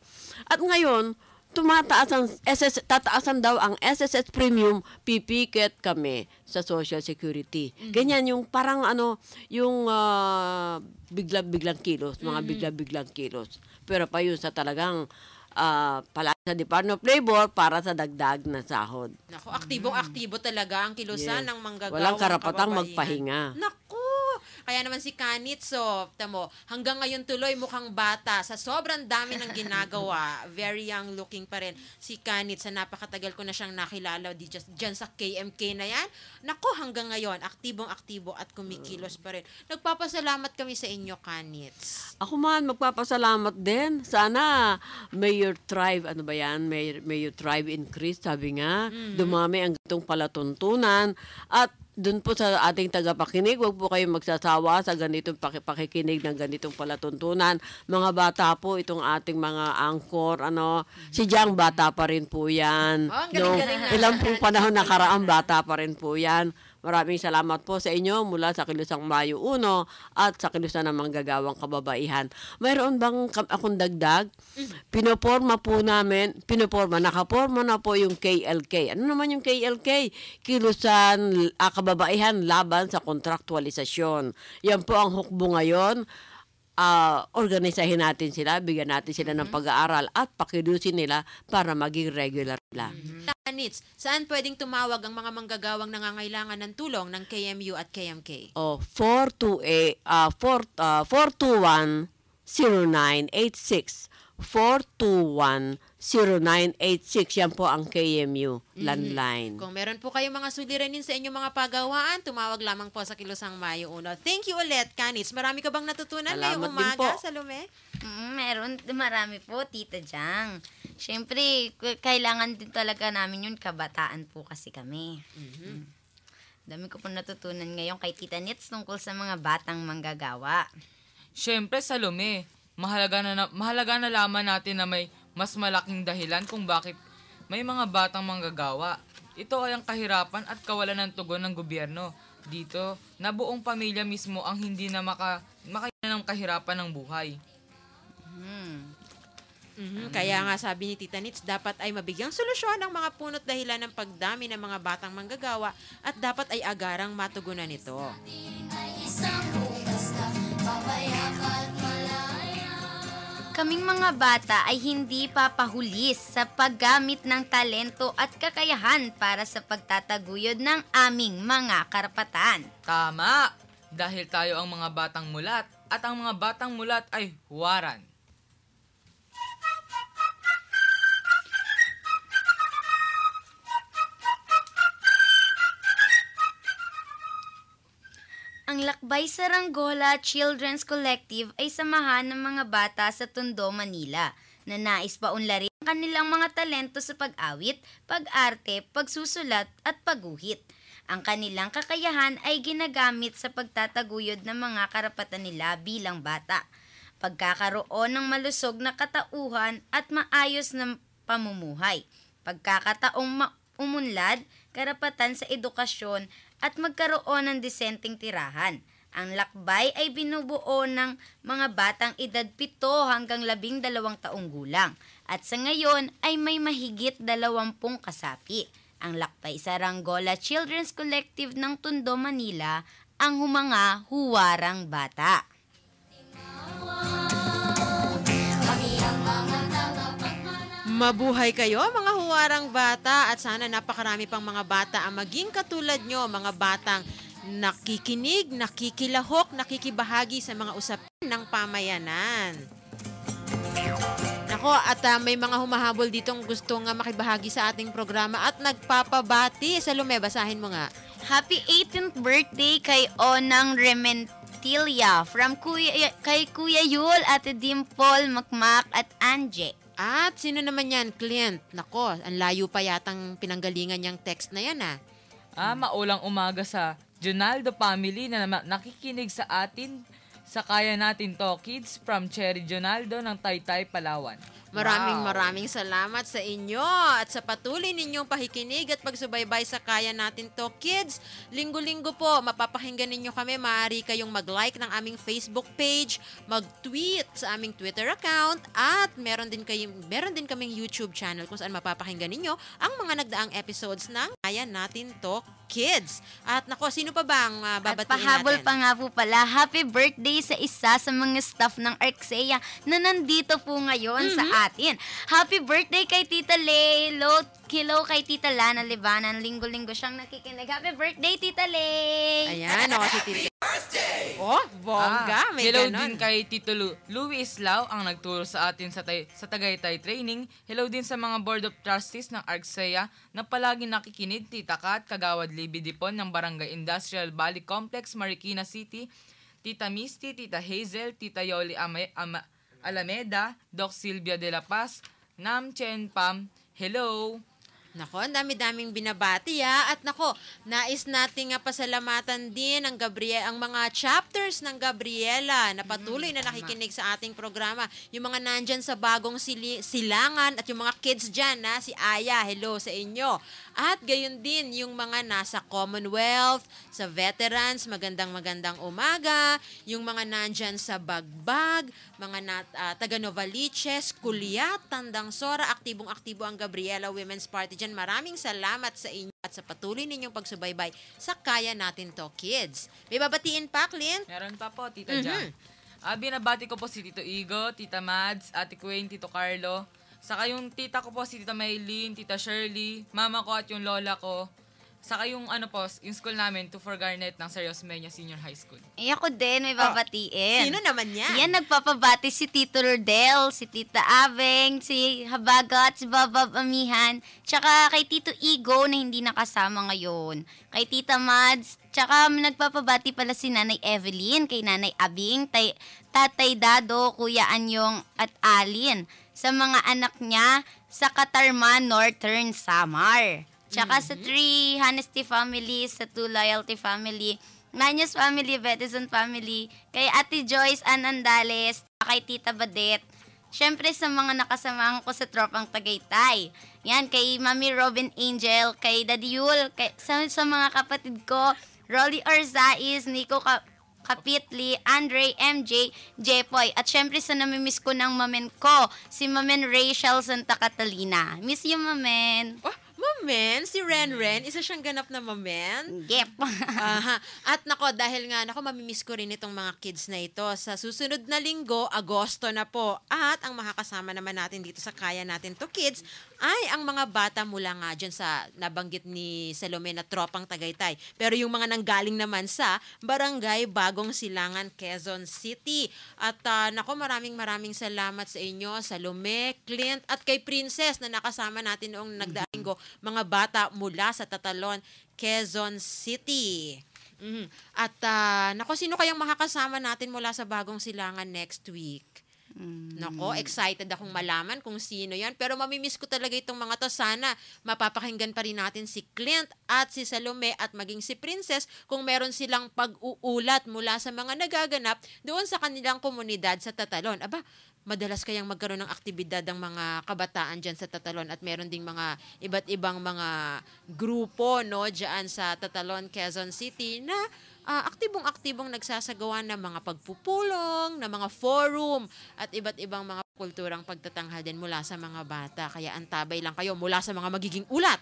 At ngayon, tataasan daw ang SSS Premium, pipikit kami sa Social Security. Ganyan yung parang yung biglang kilos, mga biglang kilos. Pero pa yun sa talagang pala sa Department of Labor para sa dagdag na sahod. Naku, aktibong-aktibo talaga ang kilusan ng manggagawang walang karapatang kababaihan. magpahinga. Naku! Kaya naman si Kanitso, tamo, hanggang ngayon tuloy mukhang bata sa sobrang dami ng ginagawa. Very young looking pa rin si Kanits. Sa napakatagal ko na siyang nakilala dyan sa KMK na yan. Naku, hanggang ngayon, aktibong-aktibo at kumikilos pa rin. Nagpapasalamat kami sa inyo, Kanits. Ako man, magpapasalamat din. Sana may your tribe, may your tribe increase, sabi nga. Dumami ang gantong palatuntunan. At doon po sa ating tagapakinig, huwag po kayong magsasawa sa ganitong pakikinig ng ganitong palatuntunan. Mga bata po, itong ating mga angkor, si Jang bata pa rin po yan. Ilang pong panahon nakaraang bata pa rin po yan. Maraming salamat po sa inyo mula sa Kilusang Mayo 1 at sa Kilusan ng Manggagawang Kababaihan. Mayroon bang akong dagdag? Nakaporma na po yung KLK. Ano naman yung KLK? Kilusan Kababaihan Laban sa Kontraktualisasyon. Yan po ang hukbo ngayon. organisahin natin sila, bigyan natin sila ng pag-aaral at pakidusin nila para maging regular nila. Kanits, saan pwedeng tumawag ang mga manggagawang nangangailangan ng tulong ng KMU at KMK? 421-0986. 421-0986. Yan po ang KMU landline. Kung meron po kayong mga suliranin sa inyong mga pagawaan, tumawag lamang po sa Kilusang Mayo 1. Thank you ulit, Kanits. Marami ka bang natutunan ngayong Salamat din po. umaga, Salome? Meron, marami po, Tita Jang. Siyempre, kailangan din talaga namin yun, kabataan po kasi kami. Dami ko po natutunan ngayon kay Tita Nits tungkol sa mga batang manggagawa. Siyempre, Salome, mahalaga na laman natin na may mas malaking dahilan kung bakit may mga batang manggagawa. Ito ay ang kahirapan at kawalan ng tugon ng gobyerno. Dito, na buong pamilya mismo ang hindi na makailan ng kahirapan ng buhay. Kaya nga sabi ni Tita Nits, dapat ay mabigyang solusyon ang mga punot dahilan ng pagdami ng mga batang manggagawa at dapat ay agarang matugunan ito. Kaming mga bata ay hindi papahulis sa paggamit ng talento at kakayahan para sa pagtataguyod ng aming mga karapatan. Tama! Dahil tayo ang mga batang mulat at ang mga batang mulat ay huwaran. Ang Lakbay Saranggola Children's Collective ay samahan ng mga bata sa Tondo, Manila na nais paunlarin ang kanilang mga talento sa pag-awit, pag-arte, pagsusulat at pagguhit. Ang kanilang kakayahan ay ginagamit sa pagtataguyod ng mga karapatan nila bilang bata, pagkakaroon ng malusog na katauhan at maayos na pamumuhay, pagkakataong umunlad, karapatan sa edukasyon at magkaroon ng disenteng tirahan. Ang lakbay ay binubuo ng mga batang edad 7 hanggang 12 taong gulang at sa ngayon ay may mahigit 20 kasapi. Ang Lakbay Saranggola Children's Collective ng Tondo, Manila, ang humanga huwarang bata. Mabuhay kayo mga huwarang bata at sana napakarami pang mga bata ang maging katulad nyo, mga batang nakikinig, nakikilahok, nakikibahagi sa mga usapin ng pamayanan. Nako, at may mga humahabol ditong gustong makibahagi sa ating programa at nagpapabati. Salome, basahin mo nga. Happy 18th birthday kay Onang Rementilia from kay Kuya Yul, Ate Dimple, Makmak at Anje. At sino naman yan, Clint? Nako, ang layo pa yatang pinanggalingan niyang text na yan Maulang umaga sa Jonaldo family na nakikinig sa atin sa Kaya Natin To Kids from Cherry Jonaldo ng Taytay, Palawan. Maraming salamat sa inyo at sa patuloy ninyong pakikinig at pagsubaybay sa Kaya Natin To Kids. Linggo-linggo po, mapapakinggan ninyo kami. Maaari kayong mag-like ng aming Facebook page, mag-tweet sa aming Twitter account, at meron din kaming YouTube channel kung saan mapapakinggan ninyo ang mga nagdaang episodes ng Kaya Natin To Kids. At nako, sino pa bang babatiin natin? At pahabol pa nga po pala, happy birthday sa isa sa mga staff ng Arxea na nandito po ngayon sa atin. Happy birthday kay Tita Lelo. Hello kay Tita Lana Libanan. Linggo-linggo siyang nakikinig. Happy birthday, Tita Lay! Ayan, ako si Tita. Oh, bongga. May hello ganon. din kay Tito Louie Islao ang nagturo sa atin sa Tagaytay Training. Hello din sa mga Board of Trustees ng Arxea na palagi nakikinig. Tita Kat, Kagawad Libby Dipon ng Barangay Industrial Valley Complex, Marikina City. Tita Misty, Tita Hazel, Tita Yoli Alameda, Doc Silvia de la Paz, Nam Chen Pam, hello! Nako, ang dami-daming binabati At nako, nais nating pasalamatan din ang mga chapters ng Gabriela na patuloy na nakikinig sa ating programa. Yung mga nandyan sa bagong silangan at yung mga kids dyan si Aya, hello sa inyo. At gayon din yung mga nasa Commonwealth, sa veterans, magandang umaga. Yung mga nandyan sa Bagbag, mga taga Novaliches, Kulyat, Tandang Sora, aktibong-aktibo ang Gabriela Women's Party dyan. Maraming salamat sa inyo at sa patuloy ninyong pagsubaybay sa Kaya Natin To Kids. May babatiin pa, Clint? Meron pa po, Tita Jan. Binabati ko po si Tito Igo, Tita Mads, Ate Queen, Tito Carlo. Saka yung tita ko po si Tita Maylene, Tita Shirley, mama ko at yung lola ko. Saka yung yung school namin, Tufor Garnet ng Serios Menia Senior High School. Ako din, may babatiin. Sino naman yan? Yan, nagpapabati si Tito Rodel, si Tita Abeng, si Habagat, si Babab Amihan, tsaka kay Tito Igo na hindi nakasama ngayon. Kay Tita Mads, tsaka nagpapabati pala si Nanay Evelyn, kay Nanay Abing, Tatay Dado, Kuya Anyong at Alin. Sa mga anak niya sa Katarman Northern Samar. Tsaka sa 3 Honesty family, sa 2 Loyalty family, Nanyas family, Betison family, kay Ate Joyce Anandales, kay Tita Badet. Siyempre sa mga nakasamahan ko sa Tropang Tagaytay. Yan, kay Mami Robin Angel, kay Daddy Yul, sa mga kapatid ko, Rolly Orzaiz, Nico Kapitli, Andre, MJ, Jepoy. At syempre sa namimiss ko ng mamen ko, si Mamen Rachel Santa Catalina. Miss you, Mamen. Mamen, si Ren, isa siyang ganap na mamen. Yep. At dahil mamimiss ko rin itong mga kids na ito. Sa susunod na linggo, Agosto na po. At ang makakasama naman natin dito sa Kaya Natin To Kids ay ang mga bata mula nga dyan sa nabanggit ni Salome na Tropang Tagaytay. Pero yung mga nanggaling naman sa Barangay Bagong Silangan, Quezon City. At maraming salamat sa inyo, Salome, Clint, at kay Princess na nakasama natin noong nagdaang linggo, mga bata mula sa Tatalon, Quezon City. At sino kayang makakasama natin mula sa Bagong Silangan next week? Excited akong malaman kung sino yan. Pero mamimiss ko talaga itong mga to. Sana mapapakinggan pa rin natin si Clint at si Salome at maging si Princess kung meron silang pag-uulat mula sa mga nagaganap doon sa kanilang komunidad sa Tatalon. Madalas kayang magkaroon ng aktibidad ang mga kabataan dyan sa Tatalon at meron ding mga iba't ibang mga grupo dyan sa Tatalon, Quezon City na aktibong-aktibong nagsasagawa ng mga pagpupulong, ng mga forum at iba't ibang mga kulturang pagtatanghal din mula sa mga bata. Kaya antabay lang kayo mula sa mga magiging ulat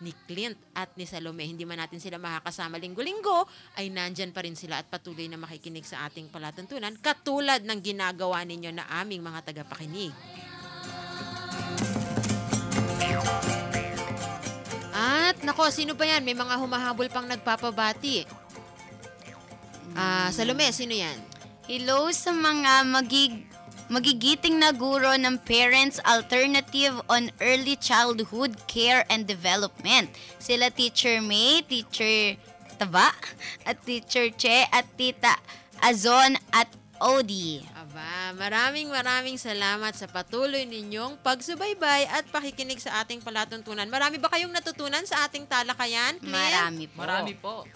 ni Clint at ni Salome. Hindi man natin sila makakasama linggo-linggo, ay nandyan pa rin sila at patuloy na makikinig sa ating palatuntunan katulad ng ginagawa ninyo na aming mga tagapakinig. At sino ba yan? May mga humahabol pang nagpapabati. Salome, sino yan? Hello sa mga magigiting na guro ng Parents Alternative on Early Childhood Care and Development. Sila Teacher May, Teacher Taba, at Teacher Che, at Tita Azon at Odi. Maraming salamat sa patuloy ninyong pagsubaybay at pakikinig sa ating palatuntunan. Marami ba kayong natutunan sa ating talakayan, Clint? Marami po.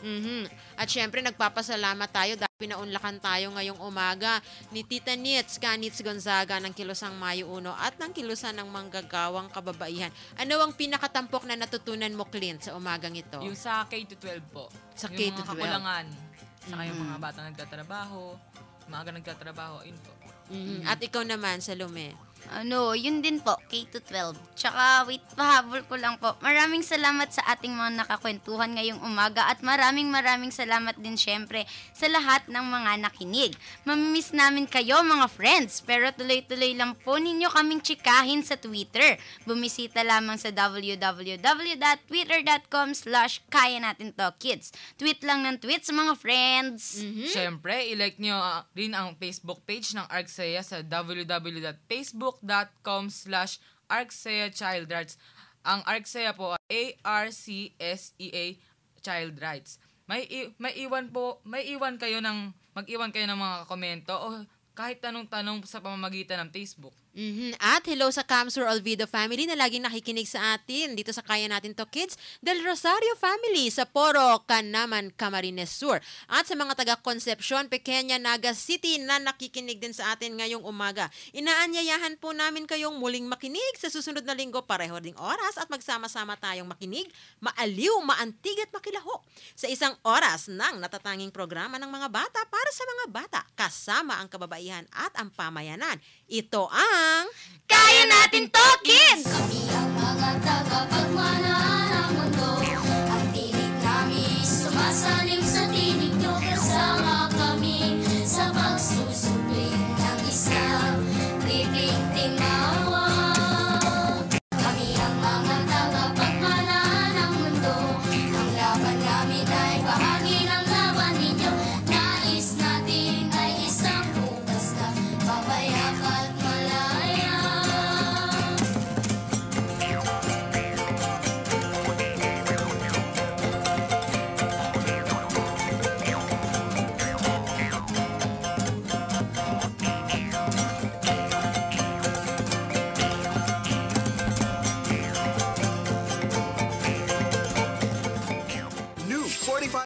At syempre, nagpapasalamat tayo dahil pinaunlakan tayo ngayong umaga ni Tita Nits Gonzaga ng Kilusang Mayo 1 at ng Kilusan ng Manggagawang Kababaihan. Ano ang pinakatampok na natutunan mo, Clint, sa umagang ito? Yung sa K-12 po. Sa K-12. Yung mga K-12. kakulangan. Saka yung mga bata nagtatrabaho, maaga nagtatrabaho, yun po. At ikaw naman, Salome? Yun din po, K-12. Tsaka, pahabol ko lang po. Maraming salamat sa ating mga nakakwentuhan ngayong umaga at maraming salamat din syempre sa lahat ng mga nakinig. Mamimiss namin kayo mga friends, pero tuloy-tuloy lang po ninyo kaming tsikahin sa Twitter. Bumisita lamang sa www.twitter.com/kayanatintokkids. Tweet lang ng tweet sa mga friends. Syempre, i-like nyo rin ang Facebook page ng ArcSeya sa www.facebook.com/ArcSeyaChildRights. Ang ArcSeya po ay ARCSEA Child Rights. Mag-iwan kayo ng mga komento o kahit tanong-tanong sa pamamagitan ng Facebook. At hello sa Camsur Olvido family na laging nakikinig sa atin dito sa Kaya Natin To Kids, Del Rosario family sa Poro, Canaman, Camarines Sur. At sa mga taga-Concepcion, Pequeña, Naga City na nakikinig din sa atin ngayong umaga. Inaanyayahan po namin kayong muling makinig sa susunod na linggo, pareho ding oras at magsama-sama tayong makinig, maaliw, maantig at makilaho sa isang oras ng natatanging programa ng mga bata para sa mga bata, kasama ang kababaihan at ang pamayanan. Ito ang Kaya Natin To Kids! Kami ang mga tagapagmana